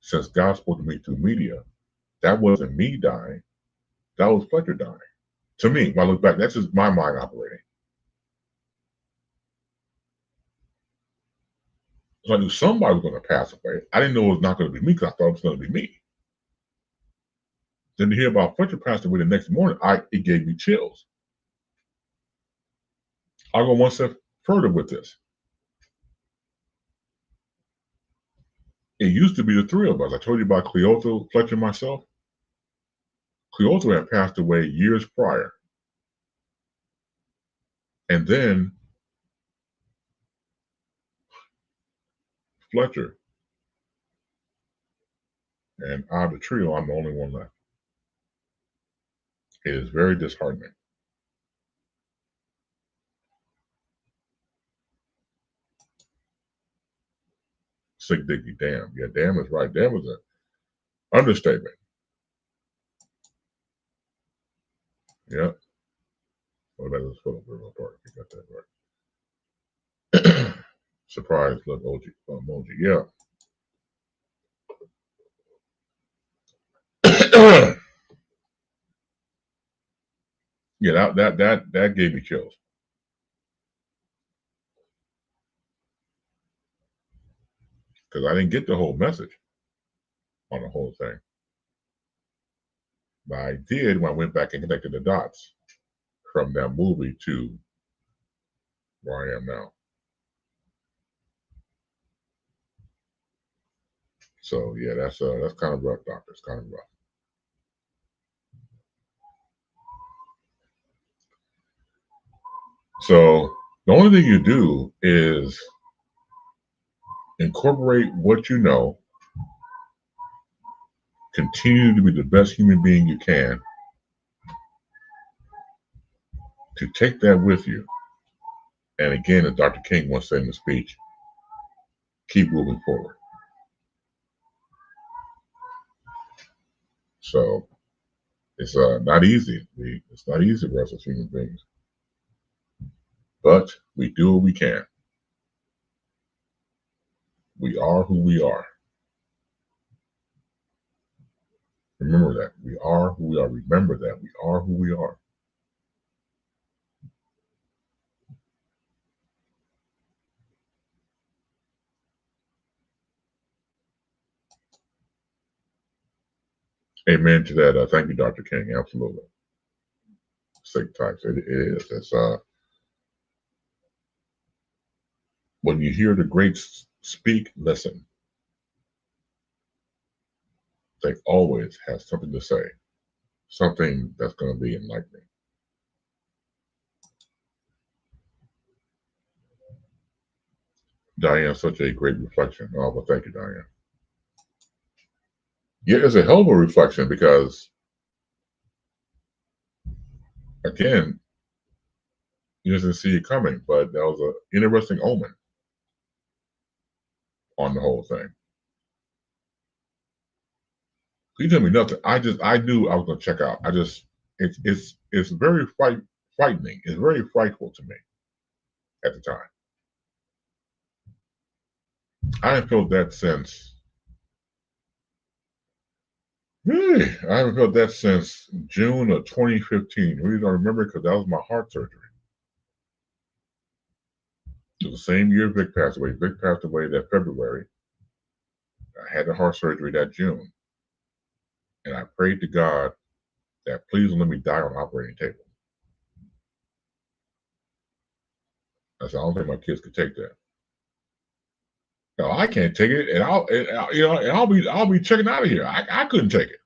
Since God spoke to me through media, that wasn't me dying. That was Fletcher dying. To me, when I look back, that's just my mind operating. So I knew somebody was going to pass away. I didn't know it was not going to be me because I thought it was going to be me. Then to hear about Fletcher passed away the next morning, it gave me chills. I'll go one step further with this. It used to be the three of us. I told you about Cleotho, Fletcher, and myself. Cleotho had passed away years prior. And then Fletcher. And out of the trio, I'm the only one left. It is very disheartening. Sick Dicky, damn. Yeah, damn is right. Damn is an understatement. Yeah. What about this photo real part? You got that right. Surprise, look, emoji. Yeah. Yeah, that gave me chills. Because I didn't get the whole message on the whole thing. But I did when I went back and connected the dots from that movie to where I am now. So yeah, that's kind of rough, doctor. It's kind of rough. So the only thing you do is incorporate what you know, continue to be the best human being you can, to take that with you. And again, as Dr. King once said in the speech, keep moving forward. So it's not easy. It's not easy for us as human beings, but we do what we can. We are who we are. Remember that. We are who we are. Remember that. We are who we are. Amen to that. Thank you, Dr. King. Absolutely. Sick types. It is. It's when you hear the greats speak, listen. They always have something to say, something that's going to be enlightening. Diane, such a great reflection. Oh, well, thank you, Diane. Yeah, it's a hell of a reflection because, again, you didn't see it coming, but that was an interesting omen on the whole thing. He told me nothing. I knew I was going to check out. It's very frightening. It's very frightful to me at the time. I haven't felt that since. Really, I haven't felt that since June of 2015. Really don't remember because that was my heart surgery. It was the same year Vic passed away. Vic passed away that February. I had the heart surgery that June. And I prayed to God that please don't let me die on the operating table. I said, I don't think my kids could take that. No, I can't take it, and I'll be checking out of here. I couldn't take it.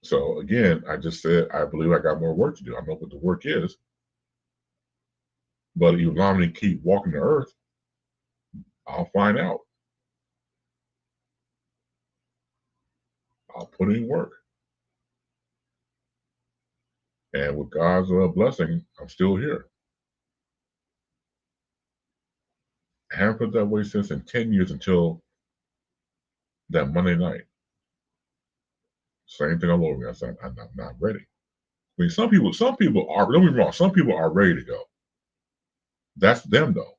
So again, I just said I believe I got more work to do. I know what the work is, But if you allow me to keep walking the earth, I'll find out. I'll put in work. And with God's blessing, I'm still here. I haven't put that way since in 10 years until that Monday night. Same thing all over again. I said, I'm not ready. I mean, some people are, don't be wrong, some people are ready to go. That's them though.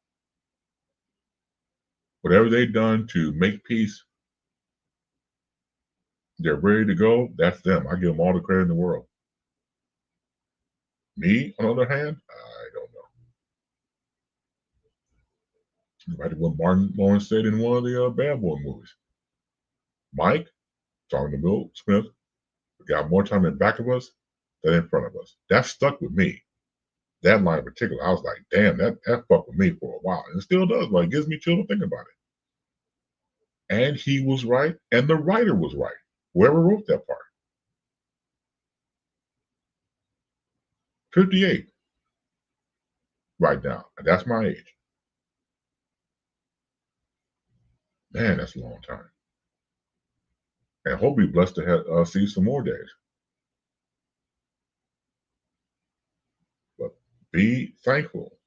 Whatever they've done to make peace, they're ready to go. That's them. I give them all the credit in the world. Me, on the other hand, I don't know. Right, what Martin Lawrence said in one of the Bad Boy movies. Mike, talking to Will Smith, got more time in back of us than in front of us. That stuck with me. That line in particular, I was like, damn, that fucked with me for a while. And it still does, but it gives me chills to think about it. And he was right, and the writer was right. Whoever wrote that part. 58 right now. And that's my age. Man, that's a long time. And I hope we're blessed to have see some more days. But be thankful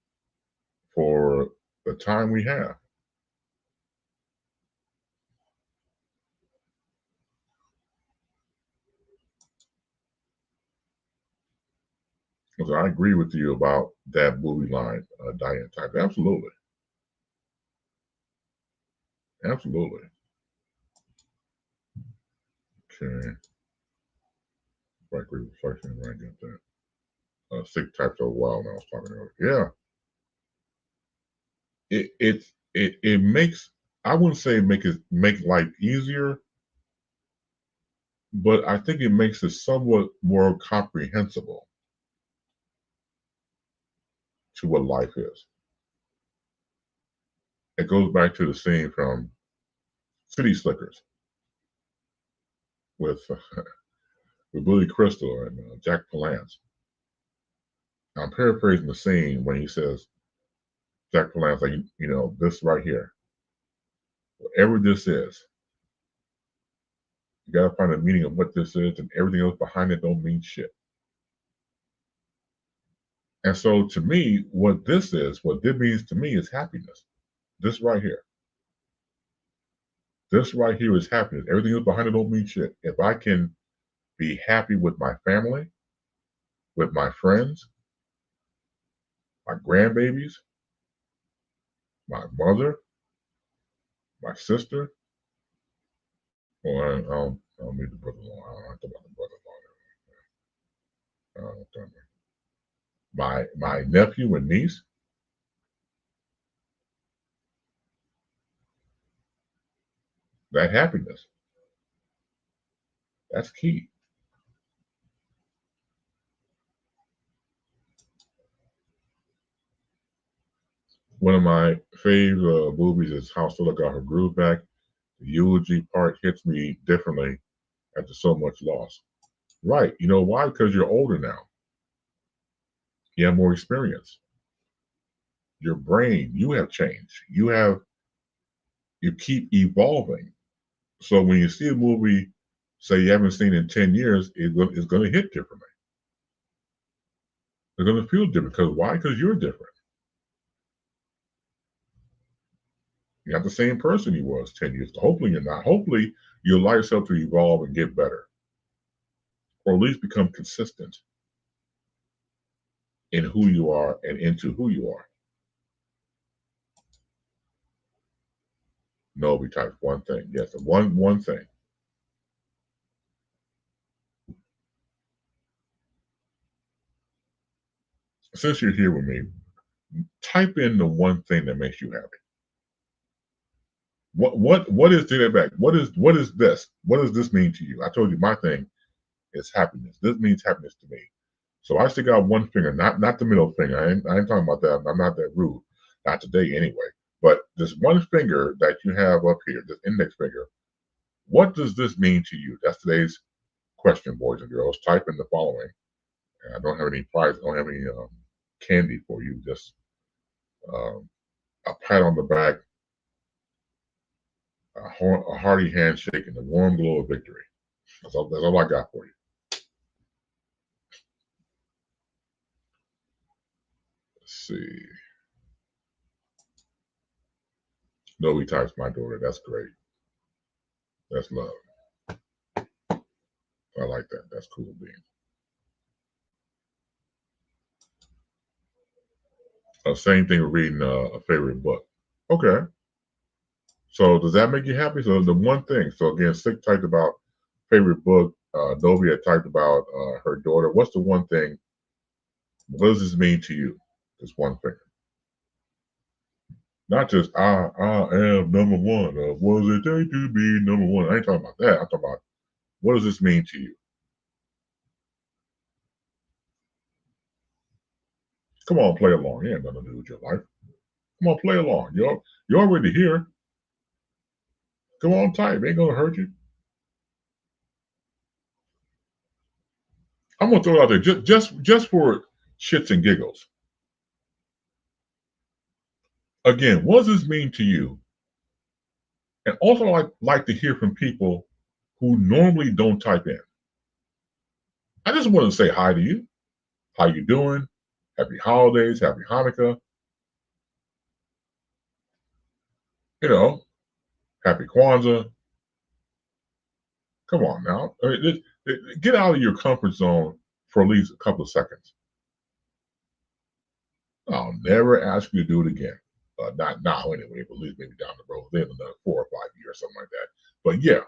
for the time we have. Because I agree with you about that movie line, Diane Type. Absolutely. Absolutely. Okay. Right, reflection, right, get that. Sick types of wild. I was talking about. Yeah. It makes, I wouldn't say make life easier, but I think it makes it somewhat more comprehensible to what life is. It goes back to the scene from City Slickers with with Billy Crystal and Jack Palance. I'm paraphrasing the scene when he says, Jack Palance, like, this right here, whatever this is, you gotta find a meaning of what this is, and everything else behind it don't mean shit. And so to me, what this means to me is happiness. This right here. This right here is happiness. Everything else behind it don't mean shit. If I can be happy with my family, with my friends, my grandbabies, my mother, my sister. Well, I don't need the brother-in-law. I don't have to about the brother-in-law. My nephew and niece. That happiness. That's key. One of my favorite movies is How Stella Got Her Groove Back. The eulogy part hits me differently after so much loss. Right. You know why? Because you're older now. You have more experience. Your brain, you have changed. You keep evolving. So when you see a movie, say you haven't seen in 10 years, it's going to hit differently. It's going to feel different. Because why? Because you're different. You're not the same person you was 10 years ago. Hopefully you're not. Hopefully you allow yourself to evolve and get better. Or at least become consistent in who you are and into who you are. Nobody types one thing. Yes, one thing. Since you're here with me, type in the one thing that makes you happy. What is that back? What is this? What does this mean to you? I told you my thing is happiness. This means happiness to me. So I stick out one finger, not the middle finger. I ain't talking about that. I'm not that rude. Not today anyway. But this one finger that you have up here, this index finger, what does this mean to you? That's today's question, boys and girls. Type in the following. And I don't have any prize. I don't have any candy for you. Just um, a pat on the back, a hearty handshake, and the warm glow of victory. That's all I got for you. Let's see. Noe types my daughter. That's great. That's love. I like that. That's cool being. Same thing with reading a favorite book. Okay. So does that make you happy? So the one thing. So again, Sick typed about favorite book. Novi had typed about her daughter. What's the one thing? What does this mean to you? Just one thing. Not just I am number one. What does it take to be number one? I ain't talking about that. I'm talking about what does this mean to you? Come on, play along. You ain't nothing to do with your life. Come on, play along. You're already here. Come on, type. Ain't gonna hurt you. I'm gonna throw it out there just for shits and giggles. Again, what does this mean to you? And also, like to hear from people who normally don't type in. I just want to say hi to you. How you doing? Happy holidays. Happy Hanukkah. You know, happy Kwanzaa. Come on now. I mean, get out of your comfort zone for at least a couple of seconds. I'll never ask you to do it again. Not now, anyway, but at least maybe down the road, then another 4 or 5 years, something like that. But yeah,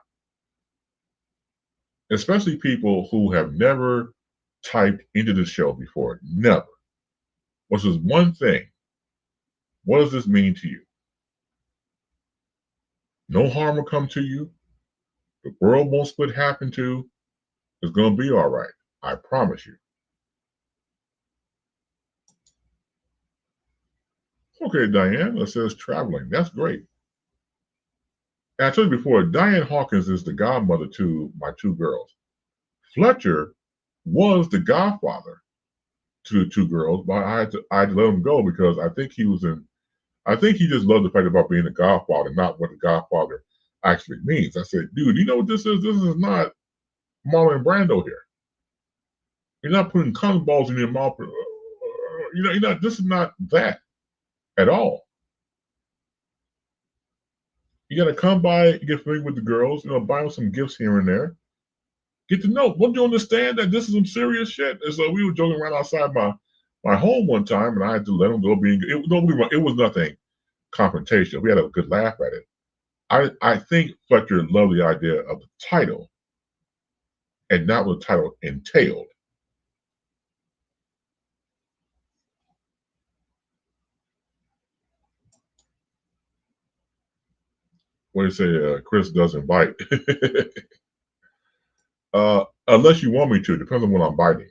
especially people who have never typed into the show before. Never. What's this one thing? What does this mean to you? No harm will come to you. The world won't split half in two. It's going to be all right. I promise you. Okay, Diane, it says traveling. That's great. And I told you before, Diane Hawkins is the godmother to my two girls. Fletcher was the godfather to the two girls, but I had to let him go because I think he just loved the fact about being a godfather, not what the godfather actually means. I said, dude, you know what this is? This is not Marlon Brando here. You're not putting cotton balls in your mouth. You're not. This is not that at all. You got to come by, get familiar with the girls. Buy them some gifts here and there. Get to know. Don't you understand that this is some serious shit? And so we were joking around outside my home one time, and I had to let them go. It was nothing confrontational. We had a good laugh at it. I think Fletcher loved the idea of the title and not what the title entailed. What do you say? Chris doesn't bite. Unless you want me to. Depends on what I'm biting.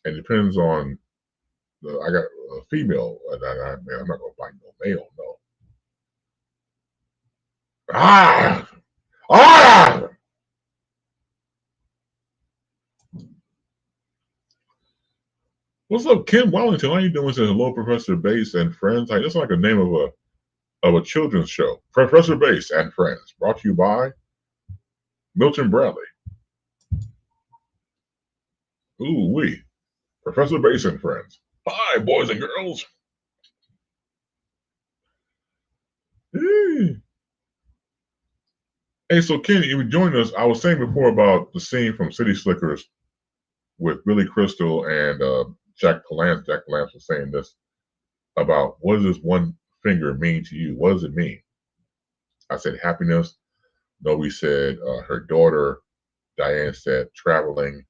And depends on I got a female. Man, I'm not gonna bite no male. No. Ah! Ah! What's up, Kim Wellington? How you doing? Says hello, Professor Bass and friends. That's like a name of a children's show. Professor Bass and friends. Brought to you by Milton Bradley. Ooh wee. Professor Bass and friends. Hi, boys and girls. Hey, so Kenny, you joined us. I was saying before about the scene from City Slickers with Billy Crystal and Jack Palance. Jack Palance was saying this about what does this one finger mean to you? What does it mean? I said happiness. Noe said her daughter. Diane said traveling.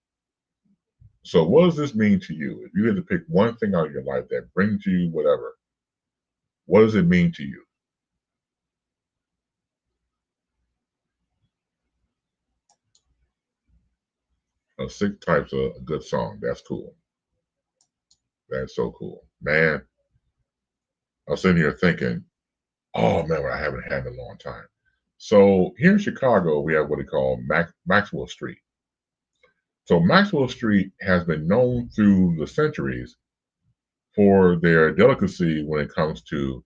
So what does this mean to you? If you had to pick one thing out of your life that brings you whatever, what does it mean to you? Six Types of a good song. That's cool. That's so cool. Man, I was sitting here thinking, oh man, what I haven't had in a long time. So here in Chicago, we have what they call Maxwell Street. So Maxwell Street has been known through the centuries for their delicacy when it comes to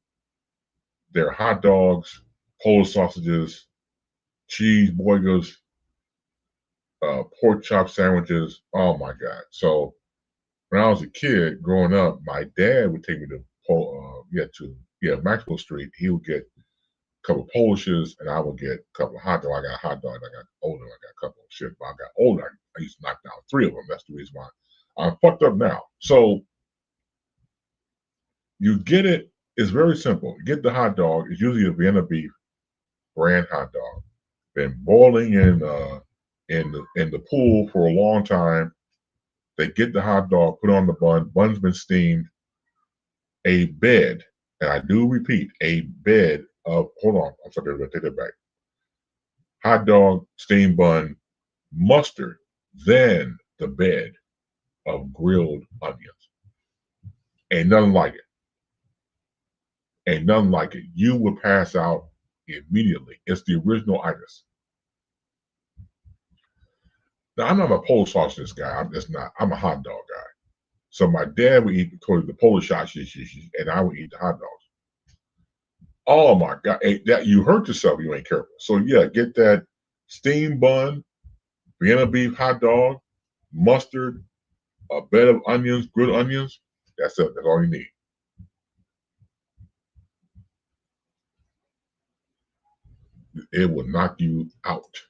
their hot dogs, Polish sausages, cheese burgers, pork chop sandwiches. Oh my God! So when I was a kid growing up, my dad would take me to Maxwell Street. He would get a couple of Polishes, and I would get a couple of hot dogs. I got a hot dog. I got older. I got a couple of shit. But I got older. I used to knock down 3 of them. That's the reason why I'm fucked up now. So you get it. It's very simple. You get the hot dog. It's usually a Vienna beef brand hot dog. Been boiling in the pool for a long time. They get the hot dog, put on the bun. Bun's been steamed. A bed, and I do repeat, a bed of. Hold on, I'm sorry, I'm gonna take that back. Hot dog, steamed bun, mustard, then the bed of grilled onions. Ain't nothing like it. Ain't nothing like it. You will pass out immediately. It's the original itis. Now, I'm not a Polish sausage guy. I'm just not. I'm a hot dog guy. So my dad would eat the Polish sausages, and I would eat the hot dogs. Oh my God! Hey, that you hurt yourself. If you ain't careful. So yeah, get that steamed bun, Vienna beef hot dog, mustard, a bed of onions, grilled onions. That's it. That's all you need. It will knock you out.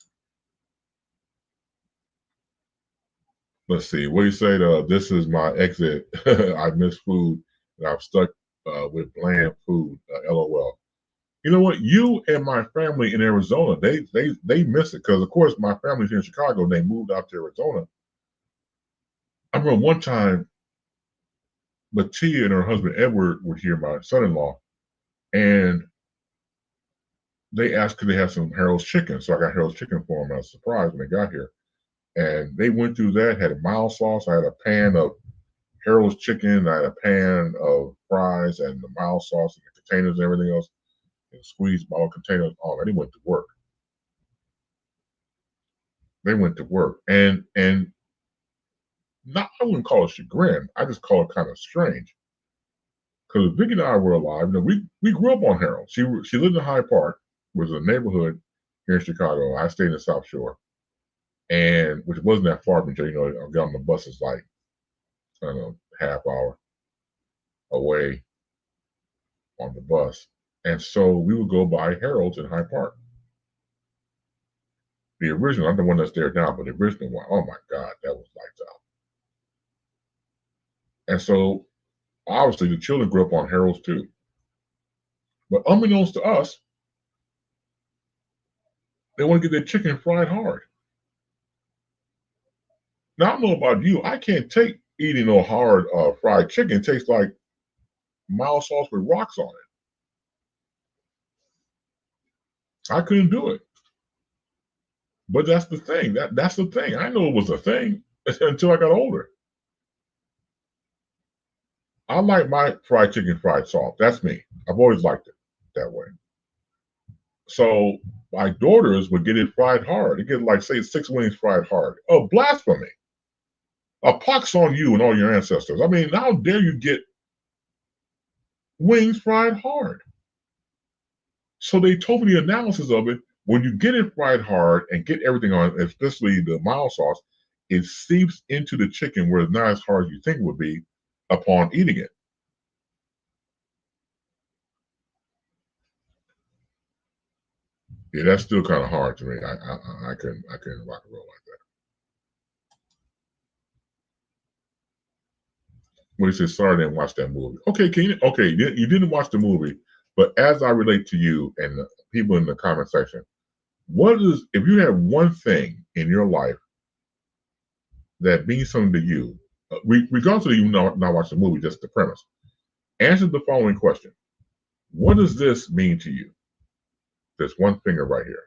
Let's see. What do you say? This is my exit. I miss food, and I'm stuck with bland food. LOL. You know what? You and my family in Arizona, they miss it because, of course, my family's here in Chicago. And they moved out to Arizona. I remember one time, Mattia and her husband Edward were here, my son-in-law, and they asked could they have some Harold's chicken. So I got Harold's chicken for them. I was surprised when they got here, and they went through that. Had a mild sauce. I had a pan of Harold's chicken. I had a pan of fries and the mild sauce and the containers and everything else. And squeezed bottle containers. Oh, and they went to work. They went to work, and not I wouldn't call it chagrin. I just call it kind of strange because Vicky and I were alive. You know, we grew up on Harold. She lived in Hyde Park, which was a neighborhood here in Chicago. I stayed in the South Shore, and which wasn't that far from. You know, I got on the bus is like I don't know half hour away on the bus, and so we would go by Harold's in Hyde Park. The original, I'm the one that's there now, but the original one, oh my God, that was lights out. And so obviously the children grew up on Harold's too. But unbeknownst to us, they want to get their chicken fried hard. Now I don't know about you, I can't take eating no hard fried chicken. It tastes like mild sauce with rocks on it. I couldn't do it. But that's the thing. That's the thing. I know it was a thing until I got older. I like my fried chicken fried soft. That's me. I've always liked it that way. So my daughters would get it fried hard. They get like say 6 wings fried hard. Oh, blasphemy! A pox on you and all your ancestors. I mean, how dare you get wings fried hard? So they told me the analysis of it. When you get it fried hard and get everything on, especially the mild sauce, it seeps into the chicken where it's not as hard as you think it would be upon eating it. Yeah, that's still kind of hard to me. I couldn't rock and roll like that. When he says sorry, I didn't watch that movie. Okay, you didn't watch the movie, but as I relate to you and the people in the comment section, what is if you have one thing in your life that means something to you, regardless of you not watch the movie, just the premise. Answer the following question: what does this mean to you? This one finger right here.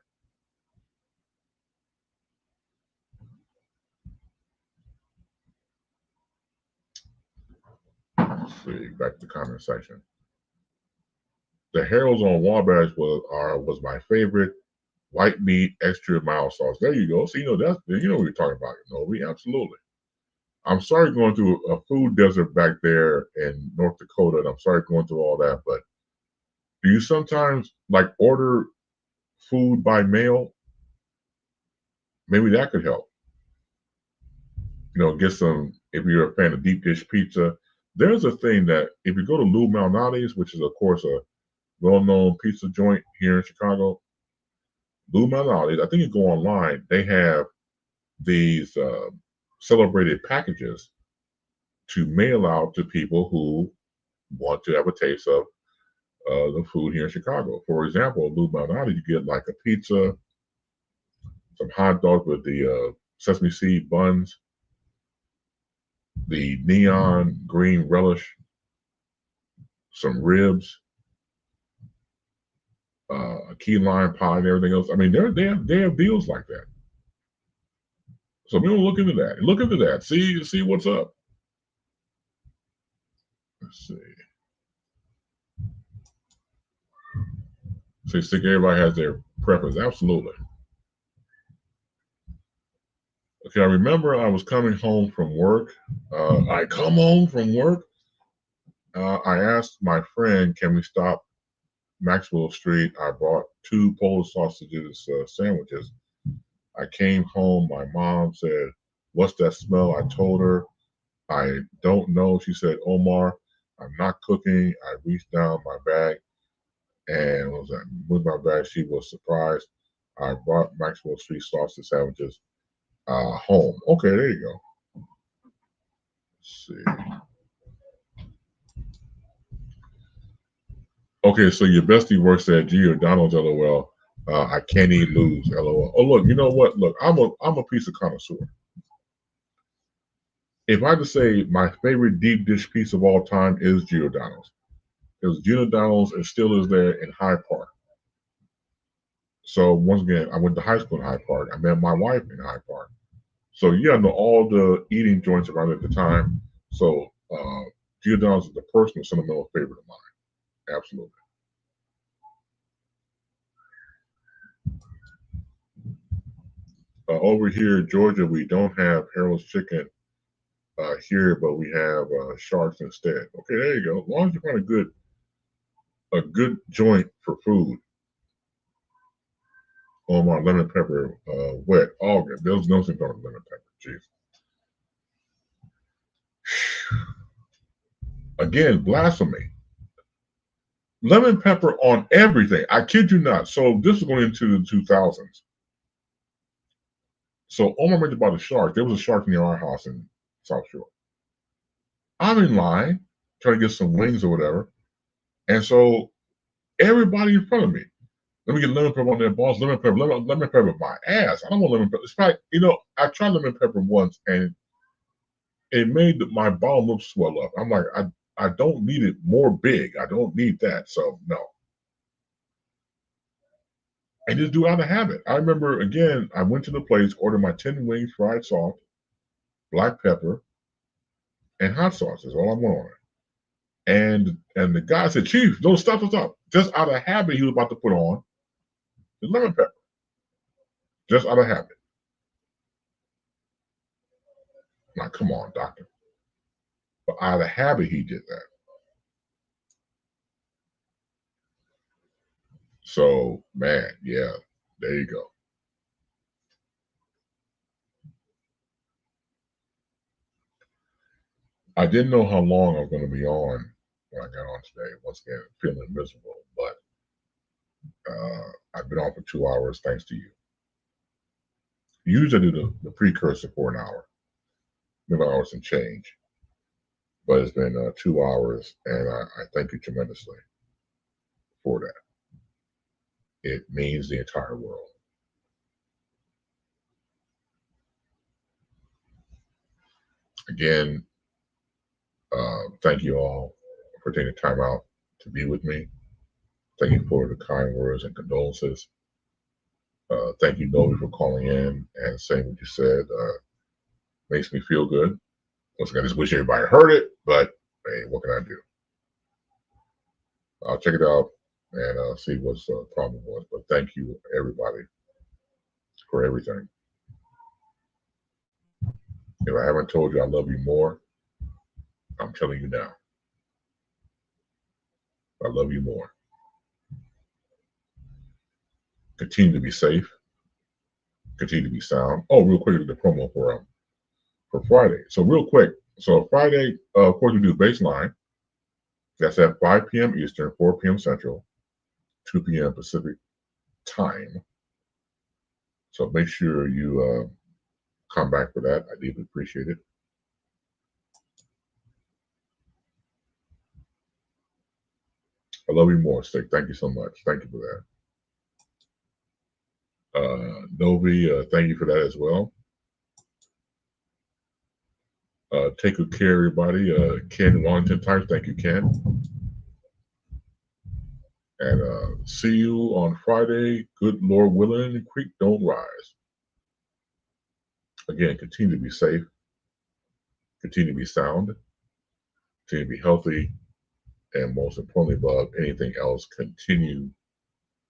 Let's see, back to the comment section. The Harold's on Wabash was my favorite. White meat, extra mild sauce. There you go. So you know what we're talking about. No, we absolutely. I'm sorry going through a food desert back there in North Dakota, and I'm sorry going through all that. But do you sometimes like order food by mail? Maybe that could help. Get some. If you're a fan of deep dish pizza, there's a thing that if you go to Lou Malnati's, which is of course a well-known pizza joint here in Chicago, Lou Malnati's. I think you go online. They have these celebrated packages to mail out to people who want to have a taste of the food here in Chicago. For example, Lou Malnati, you get like a pizza, some hot dogs with the sesame seed buns, the neon green relish, some ribs, a key lime pie, and everything else. I mean, they have deals like that. So we're gonna look into that. Look into that. See what's up. Let's see. So you think everybody has their preference? Absolutely. Okay, I remember I was coming home from work. I come home from work. I asked my friend, "Can we stop Maxwell Street?" I bought two Polish sausages sandwiches. I came home. My mom said, "What's that smell?" I told her, "I don't know." She said, "Omar, I'm not cooking." I reached down my bag and was with my bag. She was surprised. I brought Maxwell Street sausage sandwiches home. Okay, there you go. Let's see. Okay, so your bestie works at Giordano's, LOL. I can't eat lose, LOL. Oh, look, you know what? Look, I'm a piece of connoisseur. If I had to say my favorite deep dish piece of all time is Giordano's. Because Giordano's and still is there in Hyde Park. So once again, I went to high school in Hyde Park. I met my wife in Hyde Park. So yeah, I know all the eating joints around at the time. So Giordano's is the personal sentimental favorite of mine. Absolutely. Over here, Georgia, we don't have Harold's Chicken here, but we have Sharks instead. Okay, there you go. As long as you find a good joint for food. Oh my lemon pepper wet. Oh, good. There's nothing about lemon pepper. Jeez. Again, blasphemy. Lemon pepper on everything. I kid you not. So this is going into the 2000s. So Omar mentioned about the shark. There was a shark near our house in South Shore. I'm in line trying to get some wings or whatever. And so everybody in front of me, let me get lemon pepper on there, boss. Lemon pepper my ass. I don't want lemon pepper. In fact, I tried lemon pepper once and it made my bowel lip swell up. I'm like, I don't need it more big. I don't need that. So no. And just do it out of habit. I remember again, I went to the place, ordered my 10 wings, fried salt, black pepper, and hot sauce is all I want on it. And the guy said, "Chief, don't stop. Just out of habit, he was about to put on the lemon pepper. Just out of habit. Now, come on, doctor. But out of habit, he did that. So, man, yeah, there you go. I didn't know how long I was going to be on when I got on today. Once again, feeling miserable, but I've been on for 2 hours thanks to you. Usually I do the precursor for an hour, maybe hours and change. But it's been 2 hours, and I thank you tremendously for that. It means the entire world. Again, thank you all for taking time out to be with me. Thank you for the kind words and condolences. Thank you, Novi, for calling in and saying what you said. Makes me feel good. Once again, I just wish everybody heard it, but hey, what can I do? I'll check it out and see what's the problem was. But thank you, everybody, for everything. If I haven't told you I love you more, I'm telling you now. I love you more. Continue to be safe. Continue to be sound. Oh, real quick, the promo for Friday. So real quick. So Friday, of course, we do baseline. That's at 5 p.m. Eastern, 4 p.m. Central, 2 p.m. Pacific time. So make sure you come back for that. I deeply appreciate it. I love you more, Stick. Thank you so much. Thank you for that. Novi, thank you for that as well. Take good care, everybody. Ken Wallington types, thank you, Ken. And see you on Friday. Good Lord willing, the creek don't rise. Again, continue to be safe. Continue to be sound. Continue to be healthy. And most importantly, above anything else, continue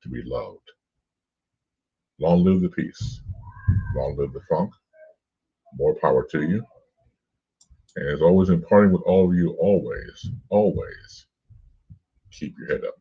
to be loved. Long live the peace. Long live the funk. More power to you. And as always, imparting with all of you, always, always keep your head up.